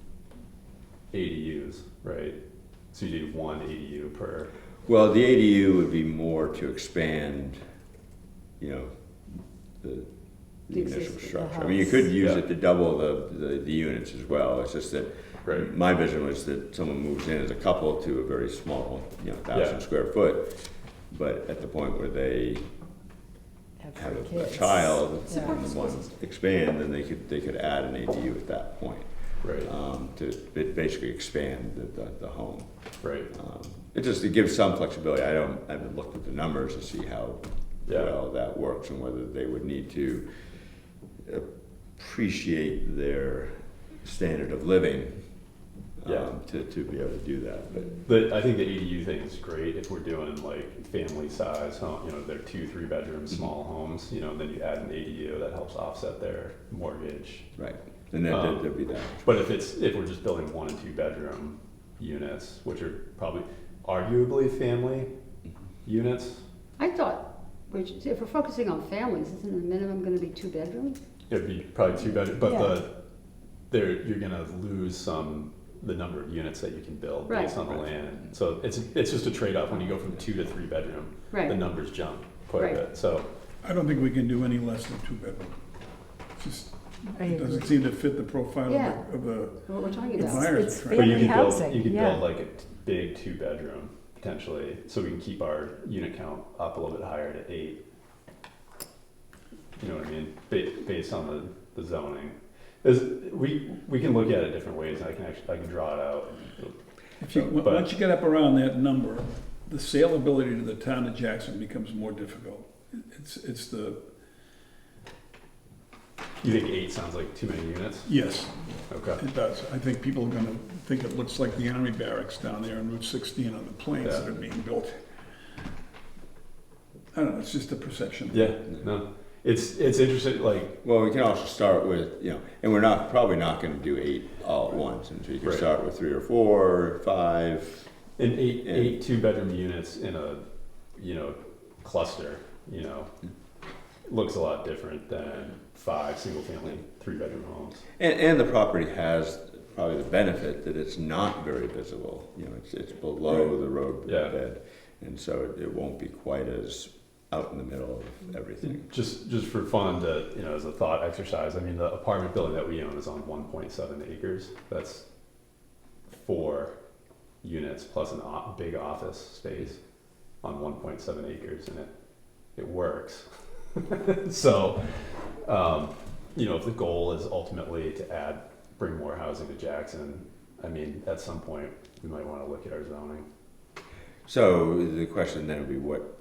ADUs, right? So you do 1 ADU per. Well, the ADU would be more to expand, the The initial existing- the structure. I mean, you could house. use Yeah. it to double the units as well. It's just that Right. my vision was that someone moves in as a couple to a very small, 1,000 Yeah. square foot. But at the point where they Have have three a kids. child Yeah. and want to expand, then they could add an ADU at that point, Right, to basically expand the home. right. It gives some flexibility. I haven't looked at the numbers to see how Yeah. well that works and whether they would need to appreciate their standard of living Yeah. to be able to do that. But I think the ADU thing is great if we're doing like family size home, they're 2-3 bedroom small homes, then you add an ADU that helps offset their mortgage. right, and then there'd be that. But if we're just building 1 and 2 bedroom units, which are probably arguably family units, I thought, if we're focusing on families, isn't the minimum gonna be 2 bedrooms? it'd be probably 2 bedroom, but Yeah. you're gonna lose the number of units that you can build Right. based on the Right. land. So it's just a trade-off when you go from 2 to 3 bedroom. The Right, numbers jump quite a Right. bit, so. I don't think we can do any less than 2 bedroom. It's just, I it doesn't agree. seem to fit the profile Yeah. of the what we're talking It's, about. buyers it's are trying. But you family could build, housing, you could yeah. build like a big 2-bedroom potentially, so we can keep our unit count up a little bit higher to 8. You know what I mean? Based on the zoning. We can look at it different ways, and I can draw it out. If you, But- once you get up around that number, the saleability to the town of Jackson becomes more difficult. It's the, You think 8 sounds like too many units? yes, Okay. it does. I think people are gonna think it looks like the Army barracks down there on Route 16 on the planes that Yeah. are being built. I don't know, it's just a perception. Yeah, no. It's interesting, like, Well, we can also start with, and we're probably not going to do 8 all at once, and so you can Right. start with 3 or 4, 5. an eight Yeah. 2-bedroom units in a, cluster, looks a lot different than 5 single-family 3-bedroom homes. And the property has probably the benefit that it's not very visible. It's below the road Yeah. bed, and so it won't be quite as out in the middle of everything. Just for fun, as a thought exercise, I mean, the apartment building that we own is on 1.7 acres. That's 4 units plus a big office space on 1.7 acres, and it works. So, if the goal is ultimately to add bring more housing to Jackson, I mean, at some point, we might wanna look at our zoning. So the question then would be what,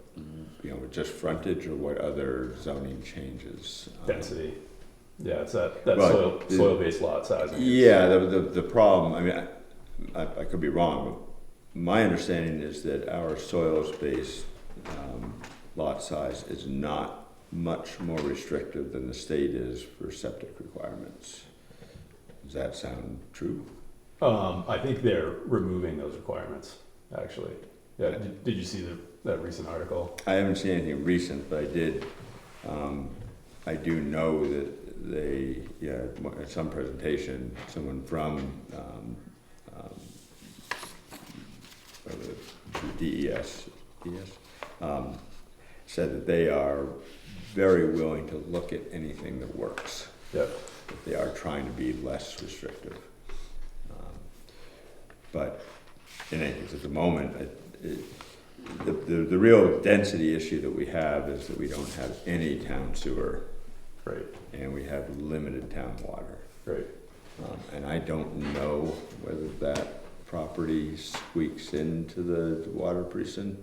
just frontage or what other zoning changes? Density, yeah, it's that Well, soil-based lot size. Yeah, the problem, I mean, I could be wrong, but my understanding is that our soils-based lot size is not much more restrictive than the state is for septic requirements. Does that sound true? I think they're removing those requirements, actually. Yeah, did you see that recent article? I haven't seen anything recent, but I do know that at some presentation, someone from the DES said that they are very willing to look at anything that works. Yep. That they are trying to be less restrictive. But in any case, at the moment, the real density issue that we have is that we don't have any town sewer. Right. And we have limited town water. Right. And I don't know whether that property squeaks into the water precinct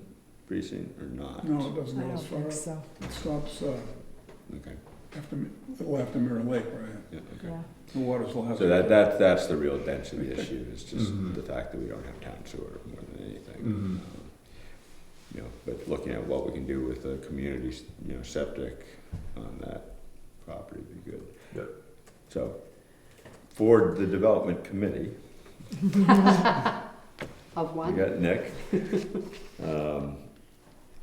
or not. No, it doesn't I go don't as far. think so. It stops, Okay. after Mirror Lake, right? Yeah, okay. Yeah. The water's still has. So that's the real density issue, is just Mhm. the fact that we don't have town sewer more than anything. Mhm. But looking at what we can do with the community, septic on that property would be good. Yep. So, for the development committee, Of we one? got Nick.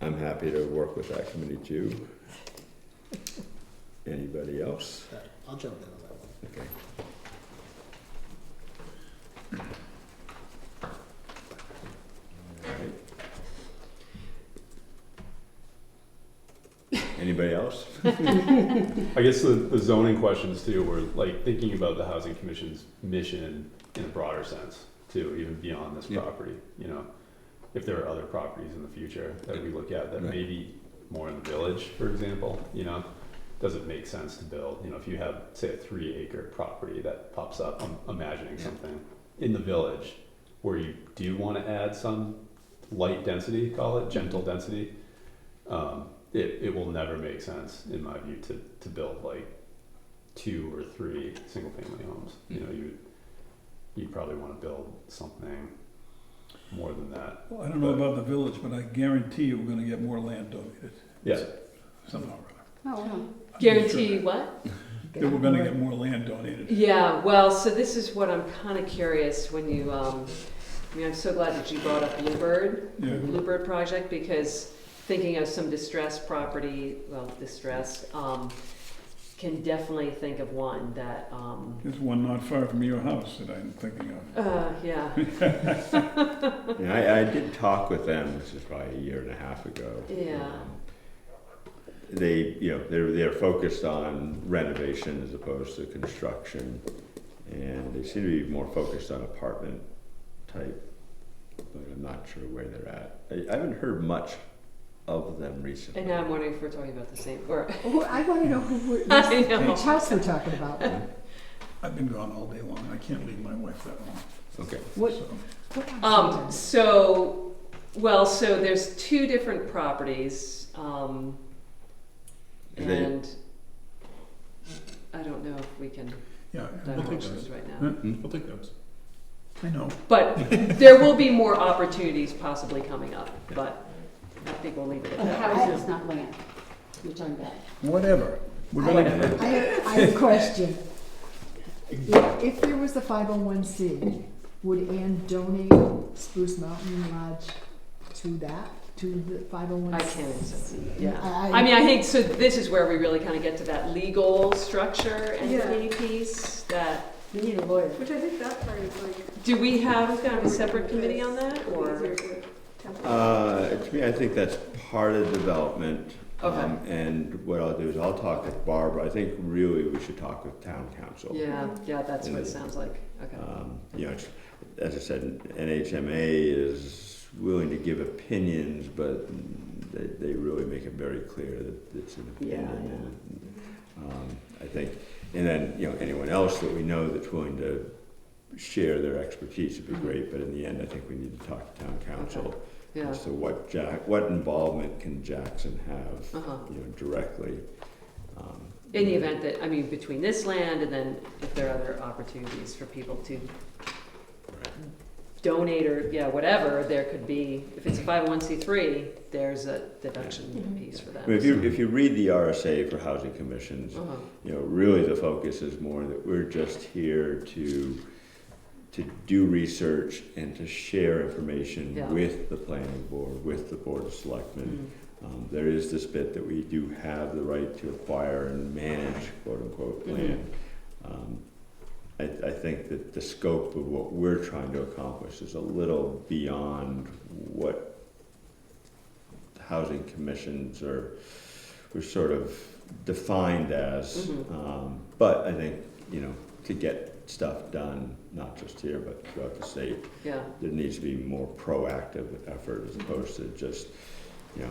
I'm happy to work with that committee too. Anybody else? I'll jump in on that one. Okay. Anybody else? I guess the zoning questions too, were like thinking about the housing commission's mission in a broader sense too, even beyond this Yeah. property, if there are other properties in the future that we look at that Right. may be more in the village, for example, does it make sense to build, if you have, say, a 3-acre property that pops up, I'm imagining Yeah. something in the village where you do want to add some light density, call it gentle density, it will never make sense, in my view, to build like 2 or 3 single-family homes. You'd probably want to build something more than that. Well, I don't know about the village, but I guarantee you we're gonna get more land donated. Yeah. Somehow or Oh, wow. other. Guarantee what? That we're gonna get more land donated. Yeah, well, so this is what I'm kind of curious when you, I'm so glad that you brought up Bluebird, Yeah. the Bluebird project, because thinking of some distressed property, can definitely think of one that, There's one not far from your house that I'm thinking of. yeah. I did talk with them, this is probably a year and a half ago. Yeah. They're focused on renovation as opposed to construction, and they seem to be more focused on apartment type, but I'm not sure where they're at. I haven't heard much of them recently. And now I'm wondering if we're talking about the same, or, Oh, I want to know I know. which house we're talking about. I've been gone all day long. I can't leave my wife that long. Okay. What, So, what house so there's 2 different properties, and I don't know if we can yeah, divulge those right now. I'll take those. I know. But there will be more opportunities possibly coming up, but I think we'll leave it at A that. house is not land. You're talking about. Whatever. We're I gonna. have a question. If there was a 501c, would Ann donate Spruce Mountain Lodge to the 501c? I can't answer. Yeah. I- I mean, I think, so this is where we really kind of get to that legal structure Yeah. entity piece that, We need a lawyer. Which I think that part is like. do we have kind of a separate committee on that, or? Easier to template. To me, I think that's part of development. Okay. And what I'll do is I'll talk with Barbara. I think really we should talk with town council. Yeah, that's what it sounds like, okay. As I said, NHMA is willing to give opinions, but they really make it very clear that it's an opinion. I think, and then, you know, anyone else that we know that's willing to share their expertise would be great, but in the end, I think we need to talk to town council Yeah. as to what involvement can Jackson have, Uh-huh. you know, directly. In the event that, I mean, between this land and then if there are other opportunities for people to donate or, yeah, whatever, there could be, if it's a 501c3, there's a deduction piece for them. I mean, if you read the RSA for housing commissions, Uh-huh. you know, really the focus is more that we're just here to do research and to share information Yeah. with the planning board, with the board of selectmen. Mhm. There is this bit that we do have the right to acquire and manage, quote unquote, Mhm. land. I think that the scope of what we're trying to accomplish is a little beyond what housing commissions were sort of defined as. Mhm. But I think, you know, to get stuff done, not just here, but throughout the state, Yeah, there needs to be more proactive effort as opposed to just, you know,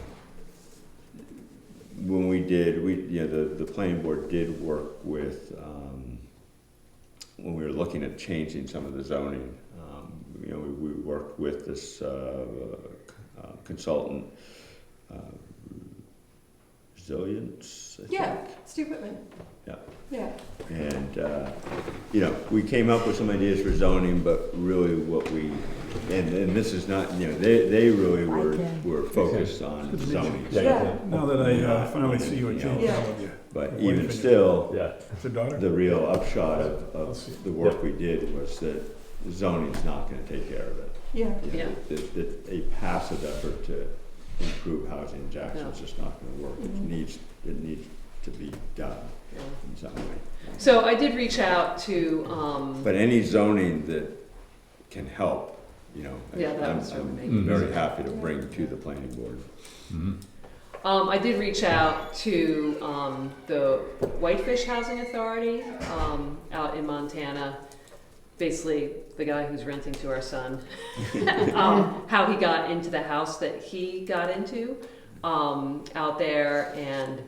when the planning board did work with, when we were looking at changing some of the zoning, you know, we worked with this consultant, Resilience, I think. Yeah, Stu Whitman. Yeah. Yeah. And, you know, we came up with some ideas for zoning, but really what and this is not, you know, they really were focused on zoning. Yeah. Now that I finally see you at James Yeah. with you. But Wait even for you. still, Yeah, It's a daughter? the real upshot I'll see. of the work we did was that zoning's not gonna take care of it. Yeah. You know, Yeah. that a passive effort to improve housing in Jackson's just not gonna work. It needs to be done yeah. in some way. So I did reach out to, But any zoning that can help, you know, Yeah, that would sort of make I'm it very easier. happy to bring to the planning board. I did reach out to the Whitefish Housing Authority out in Montana, basically the guy who's renting to our son, how he got into the house that he got into out there. And,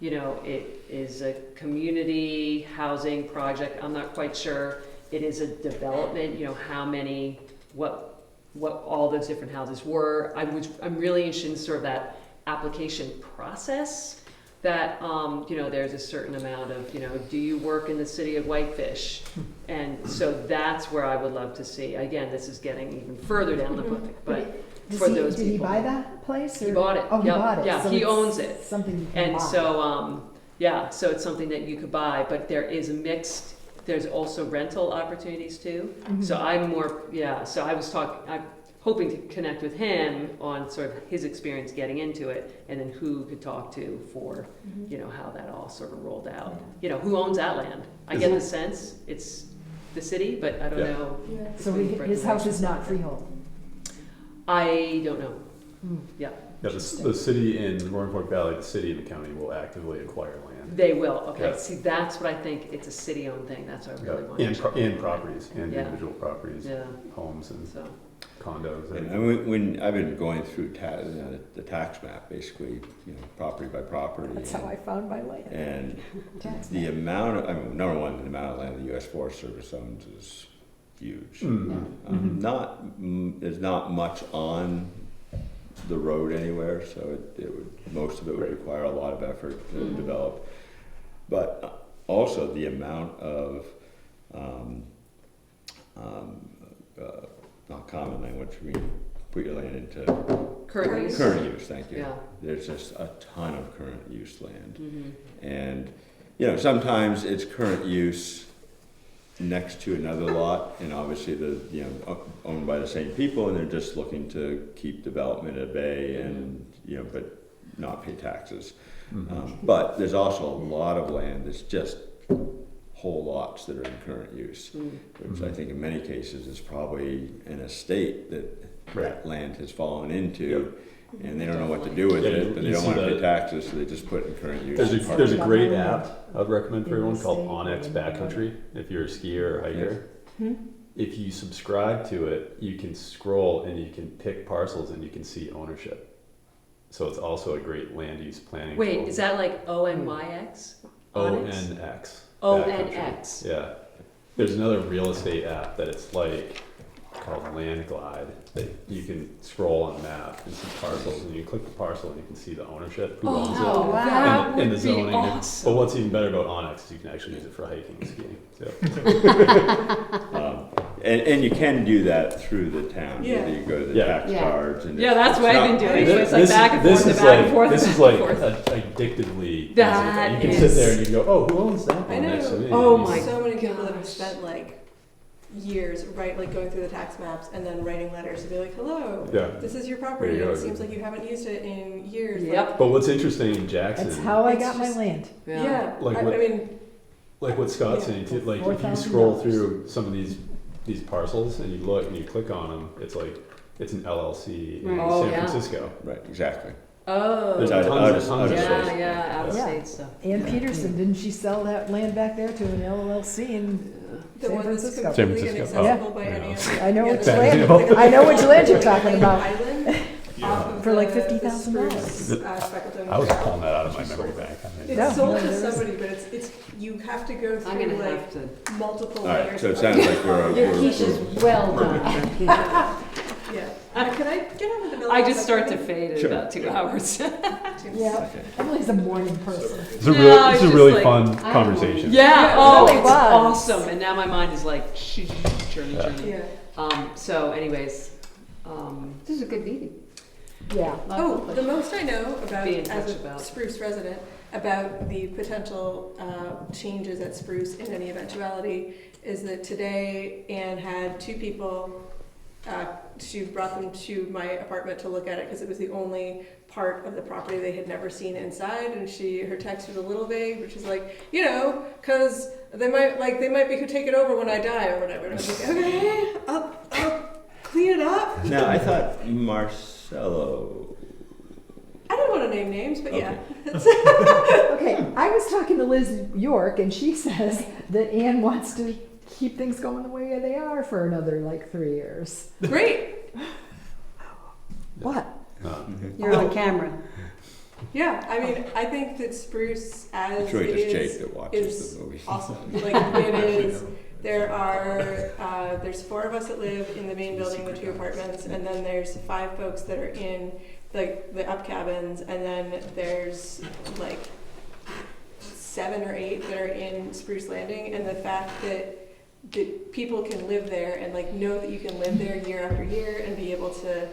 you know, it is a community housing project. I'm not quite sure. It is a development, you know, how many, what all those different houses were. I'm really interested in sort of that application process, that, you know, there's a certain amount of, you know, do you work in the city of Whitefish? And so that's where I would love to see. Again, this is getting even further down the book, but for those Did he people. buy that place? He or- bought it. Oh, he Yep. bought it. Yeah, So he it's owns it. Something you can And buy. so, yeah, so it's something that you could buy, but there is a mixed, there's also rental opportunities too. Mhm. So I'm more, yeah, so I'm hoping to connect with him on sort of his experience getting into it, and then who could talk to for, Mhm. you know, how that all sort of rolled out. Yeah. You know, who owns that land? I Is get it- the sense it's the city, but I don't Yeah. know. Yeah. So between his house is regulations. not freehold. I don't know. Hmm. Yeah, yeah, the city in Roaring Fork Valley, the city and the county will actively acquire land. they will. Okay, Yeah. see, that's what I think. It's a city-owned thing. That's what I really want. And properties, and Yeah. individual properties, Yeah, homes and so, condos. And and- when I've been going through the tax map, basically, you know, property by property. That's how I found my land. And Tax the map. amount of, I mean, number one, the amount of land the U.S. Forest Service owns is huge. Mhm. Mhm. There's not much on the road anywhere, so most of it would Right. require a lot of effort to Mhm. develop. But also the amount of, not common language, we put your land into current use. current use, thank you. Yeah. There's just a ton of current use land. Mhm. And, you know, sometimes it's current use next to another lot, and obviously owned by the same people, and they're just looking to keep development at bay and, you know, but not pay taxes. But there's also a lot of land that's just whole lots that are in current use, Mm. which I think in many cases is probably an estate that Right. that land has fallen into, Yep. and they don't know what to do with Yeah, it, but they you don't see want to pay that- taxes, so they just put it in current use. There's a great Yeah. app I'd recommend for everyone called Yeah. Onyx Backcountry. If you're a skier or hiker, Hmm? if you subscribe to it, you can scroll and you can pick parcels and you can see ownership. So it's also a great land use planning Wait, tool. is that like ONYX? Onyx? ONX. ONX. Yeah. There's another real estate app that it's like called Land Glide that you can scroll on a map and see parcels, and you click the parcel and you can see the ownership, who owns it. Oh, wow. that And the would be zoning. awesome. But what's even better about Onyx is you can actually use it for hiking and skiing too. And you can do that through the town, Yeah. whether you go to the Yeah. tax Yeah. cards and. Yeah, that's what I've been doing. It's like This- back and this forth, is and back and like- forth, This back is like and forth. addictively. That easy. You can is- sit there and you go, oh, who owns that I one next to know. me? Oh And you my So many people that have gosh. spent like years, right, like going through the tax maps and then writing letters to be like, hello, Yeah. this is your property, There you and it go. seems like you haven't used it in years. Yep. But what's interesting in Jackson, That's how I It's got my just- land. Like, yeah, Like I what- mean, like what Scott's Yeah. saying too, like if you $4,000. scroll through some of these parcels and you look and you click on them, it's like, it's an LLC in Right. Oh, San yeah. Francisco. Right, exactly. Oh. There's Out of- tons out of- of- tons out of of stuff. state. Yeah, out of Yeah. state stuff. Ann Peterson, didn't she sell that land back there to an LLC in the San one that's Francisco? completely San Francisco. inaccessible by Yeah. any Yeah. other. I know Yeah, which the- land, example. I know which land you're talking about. Island off of For like the $50,000. Spruce, Speckleton I was Trail. pulling that out of my memory bank. It's No, sold no, to there is- somebody, but it's you have to go I'm through gonna like have to. multiple All right, layers. so it of- sounds like we're. Your we're- quiche is well done. Yeah. Can I get on the development? I just start to section? fade in Sure. about 2 hours. Yeah, Emily's a morning person. It's a No, really, it's it's a just really like- fun I conversation. Yeah, Yeah, oh, it really it's was. awesome. And now my mind is like, journey. Yeah. So anyways, This is a good meeting. Yeah. Oh, the most I know about, Be in touch as a about. Spruce resident, about the potential changes at Spruce in any eventuality is that today Anne had 2 people, she brought them to my apartment to look at it because it was the only part of the property they had never seen inside, and her text was a little vague, which is like, because they might be who take it over when I die or whatever. And I was like, okay, I'll clean it up. Now, I thought Marcelo. I don't want to name names, but yeah. Okay, I was talking to Liz York, and she says that Ann wants to keep things going the way they are for another like 3 years. Great. What? You're on camera. Yeah, I mean, I think that Spruce as It's really it just is Jake that watches is the movie. awesome. Like it is. There's 4 of us that live in the main building, the 2 apartments, and then there's 5 folks that are in like the up cabins, and then there's like 7 or 8 that are in Spruce Landing, and the fact that people can live there and like know that you can live there year after year and be able to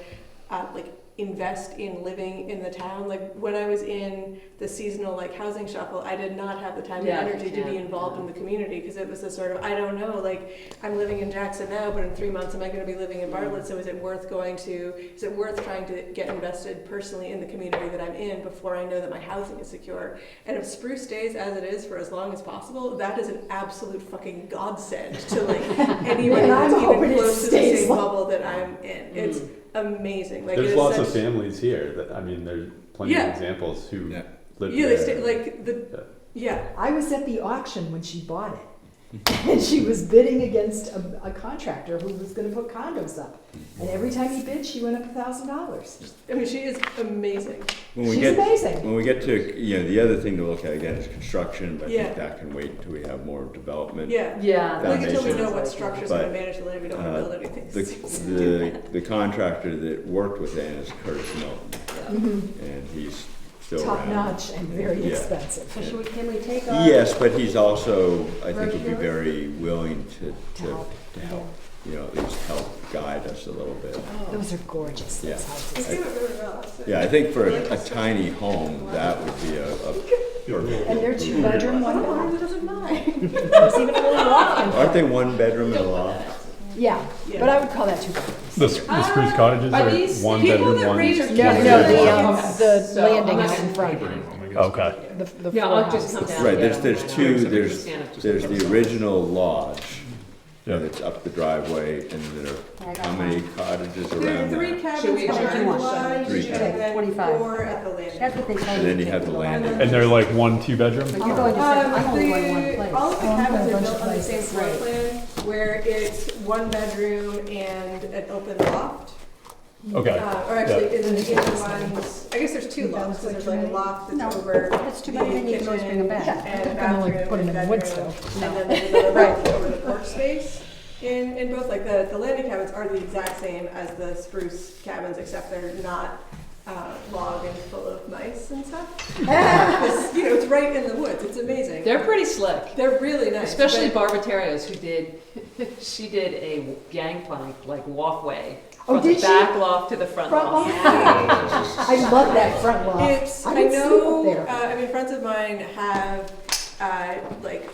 like invest in living in the town. Like when I was in the seasonal like housing shuffle, I did not have the time Yeah, and energy to be yeah, involved in the community because it was a sort of, I don't know, like I'm living in Jackson now, but in 3 months am I going to be living in Bartlett? So is it worth trying to get invested personally in the community that I'm in before I know that my housing is secure? And if Spruce stays as it is for as long as possible, that is an absolute fucking godsend to like anyone And I'm that's hoping even it close to the stays same long. bubble that I'm in. It's amazing. Like There's it is lots such, of families here that, I mean, there's plenty Yeah. of examples who Yeah. live yeah, they there. stay like the yeah. I was at the auction when she bought it, and she was bidding against a contractor who was going to put condos up. And every time he bid, she went up $1,000. I mean, she is amazing. When we She's get, amazing. when we get to, the other thing to look at again is construction, but I Yeah. think that can wait until we have more development. Yeah. yeah. That Like until we makes know sense. what structure's But, going to manage to live, we don't want to build anything. The contractor that worked with Ann is Curtis Milton, and he's still Top around. notch and very Yeah. expensive. So can we take our? Yes, but he's also, I think, would be Brochure? very willing to help. help, at least help guide us a little bit. Those are gorgeous, those Yeah. houses. We do it really well. So. Yeah, I think for a tiny home, that would be a perfect. And they're 2-bedroom, 1 bath. doesn't mind. There's even a little loft in Aren't front. they 1 bedroom and a loft? Yeah, Yeah. but I would call that 2 bedrooms. The Spruce Cottages are are these 1 people bedroom, that 1. raise their No, kids no, are the, like- the So, landing I'm out in not- front. Okay. The Yeah, four I'll just come houses. down. Right, and there's get 'em. two, Stand up. there's the original lodge, Yeah. that's up the driveway, and there are, how many cottages There are around 3 there? Should cabins we behind the adjourn? lodge, Three and then 25. 4 at the landing. That's what they tell you. And then you to have take the to landing. And they're like 1, 2 bedroom? But you're going to, I'm only going one place. All of the Oh, I'm cabins going a are bunch built of on the same places. floor Right. plan, where it's 1 bedroom and an open loft. Okay. Or actually, in the ones, I guess there's two lofts, because there's like a loft that's over That's too bad, then you can always bring them back. and I'm gonna, like, bathroom put 'em and in wood bedroom, stove. and then there's another loft over the porch space. In both, like the landing cabins are the exact same as the spruce cabins, except they're not log and full of mice and stuff. Because, you know, it's right in the woods. It's amazing. They're pretty slick. They're really nice. Especially but- Barbara Terrios, who did, she did a gangplank, like walkway, Oh, from the did she? back loft to the front loft. I love that front loft. It's, I I didn't sleep know, up there. I mean, friends of mine have, like,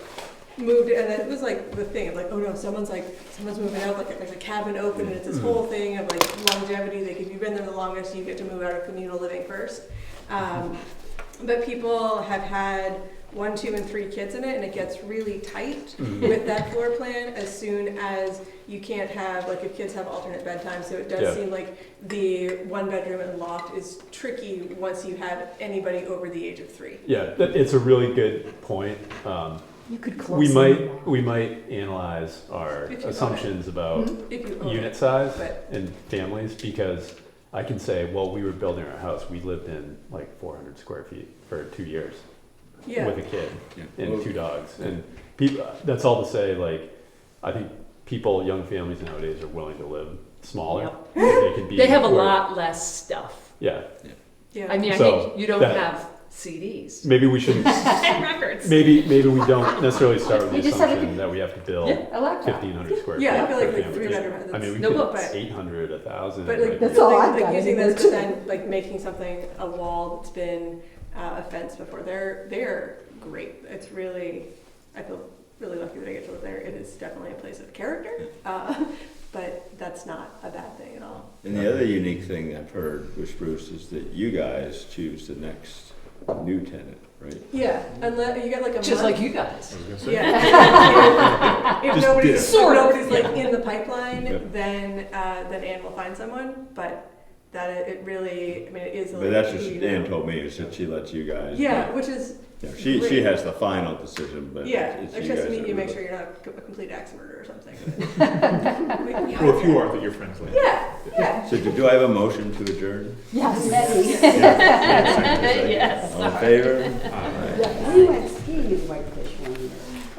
moved, and it was like the thing of like, oh no, someone's moving out, like there's a cabin open, and it's this whole thing of like longevity, like if you've been there the longest, you get to move out of communal living first. But people have had 1, 2, and 3 kids in it, and it gets really tight with that floor plan as soon as you can't have, like if kids have alternate bedtime, so it does seem like the 1 bedroom and loft is tricky once you have anybody over the age of 3. Yeah, it's a really good point. You could close We them. might analyze our If you want assumptions about If you own unit it, size but- and families, because I can say, well, we were building our house, we lived in like 400 square feet for 2 years Yeah. with a kid Yeah. and 2 dogs. And people, that's all to say, like, I think people, young families nowadays are willing to live smaller. Yep. They can be. They have a where- lot less stuff. Yeah. Yeah. I mean, I So, think you don't that- have CDs Maybe we shouldn't, and records. maybe we don't necessarily start with You the just have a- assumption that we have to build Yeah. A laptop. 1,500 square feet. Yeah, I feel per like family. 3 bedroom. I mean, we No could, books. 800, 1,000. But like, That's all I've like got using anymore, those, too. but then like making something a wall that's been a fence before. They're great. It's really, I feel really lucky that I get to live there. It is definitely a place of character, but that's not a bad thing at all. And the other unique thing I've heard with Spruce is that you guys choose the next new tenant, right? Yeah, unless you get like a Just month. like you guys. Yeah. if Just nobody's, did it. if Sort of. nobody's like in the pipeline, Yeah. then Anne will find someone. But that it really, I mean, it is. But that's what you Ann know. told me, is that she lets you guys. Yeah, which is Yeah, she great. has the final decision, but yeah. it's I you just guys meet that you, make really- sure you're not a complete axe murderer or something. Or if you are, that you're friends with. Yeah, yeah. So do I have a motion to adjourn? Yes. Yes. All in favor? Yeah, we went skiing in Whitefish one year.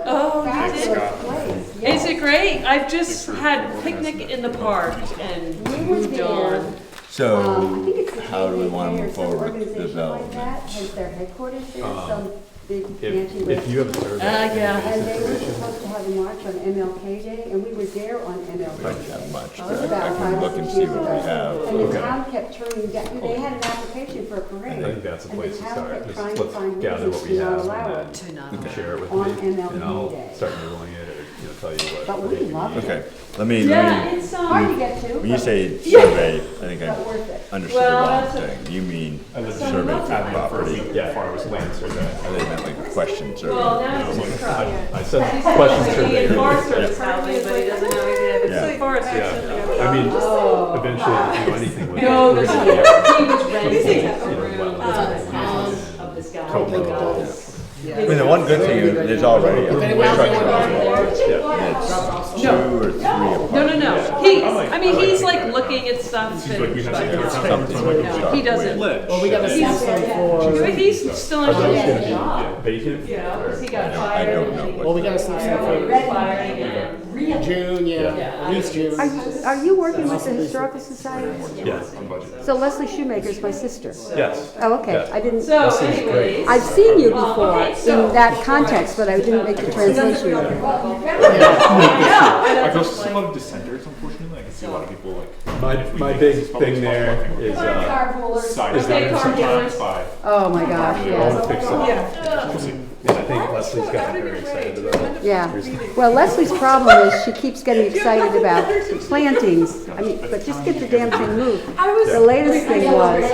Oh, you Fabulous did? place, Is yes. it great? I've just had picnic in the park and We were moved there. on. I think it's the how do we want to KKK or move some forward with organization development? like that, has their headquarters there, some big fancy. If you have a survey. Yeah. And they were information, supposed to have a march on MLK Day, and we were there on MLK Might Day. have much, It was but about I can 5 or look and 6 see years what we ago. have. And the Okay. town kept turning down, they had an application for a I parade. think that's a And the place to town start. kept Just trying to let's find gather reasons what to we not have allow and it. To not. then share it with On me. And MLK I'll Day. start noodling it or, tell you what. But we love it. Okay, let me, Yeah, it's Hard to get to, when you but say survey, I think but I worth it. understood Well, the wrong that's a- thing. You mean I lived survey in for Atlanta for a property. week Yeah. before I was land survey. I think meant like a question survey. Well, now it's just crap. I said He's question like survey. in Forest Yeah. Service housing, but he doesn't know anything. It's Yeah. like Forest Yeah. Service. I mean, Oh. eventually, if you do anything with it. No, we're this gonna is, be- he was renting a You know, room well, in the house of this guy. Totally. who does- I mean, the one good thing is there's already a anyone else structure want on to- there. Yeah. It's 2 or 3 apartments. No. He, I mean, he's like looking at stuff Seems like we and, have but Something we can no, start he doesn't. with. Well, we got a system for, He's still Are in those gonna his job. be vacant? You know, 'cause he I got don't fired. know and he- well, we got a system Fired for again. June, Yeah. at least June. Are you working with the Historical Society? Yes. So Leslie Shoemaker's my sister. Yes. Oh, okay, Yeah. I didn't, So This is great. anyways. I've seen you before Okay, so- in that context, but I didn't make the translation of it. I go to some of the dissenters, unfortunately. I can see a lot of people like. My big thing there is, Side Is that sometimes by. Oh, my gosh, I want yes, to fix it. Yeah. We'll see. And I think Leslie's gotten very excited about it. yeah. Well, Leslie's problem is she keeps getting excited about plantings. I mean, but just get the damn thing moved. The latest thing was,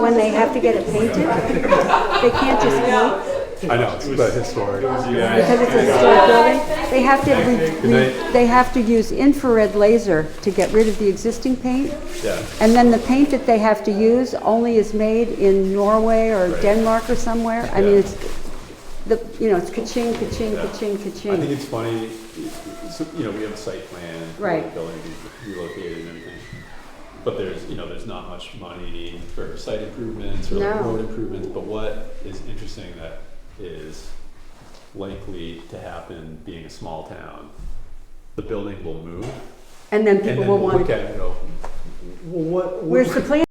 when they have to get it painted, they can't just paint. I know, it's the historic. Because it's a historic building, they have to use infrared laser to get rid of the existing paint. Yeah. And then the paint that they have to use only is made in Norway or Denmark or somewhere. I mean, it's it's ka-ching, ka-ching, ka-ching, I think ka-ching. it's funny, so, we have a site plan. Right. The building be relocated and everything. but there's not much money for site improvements or like No. road improvements, but what is interesting that is likely to happen being a small town, the building will move, And then and people then will we'll want look to, at it and go, well, what? where's the plan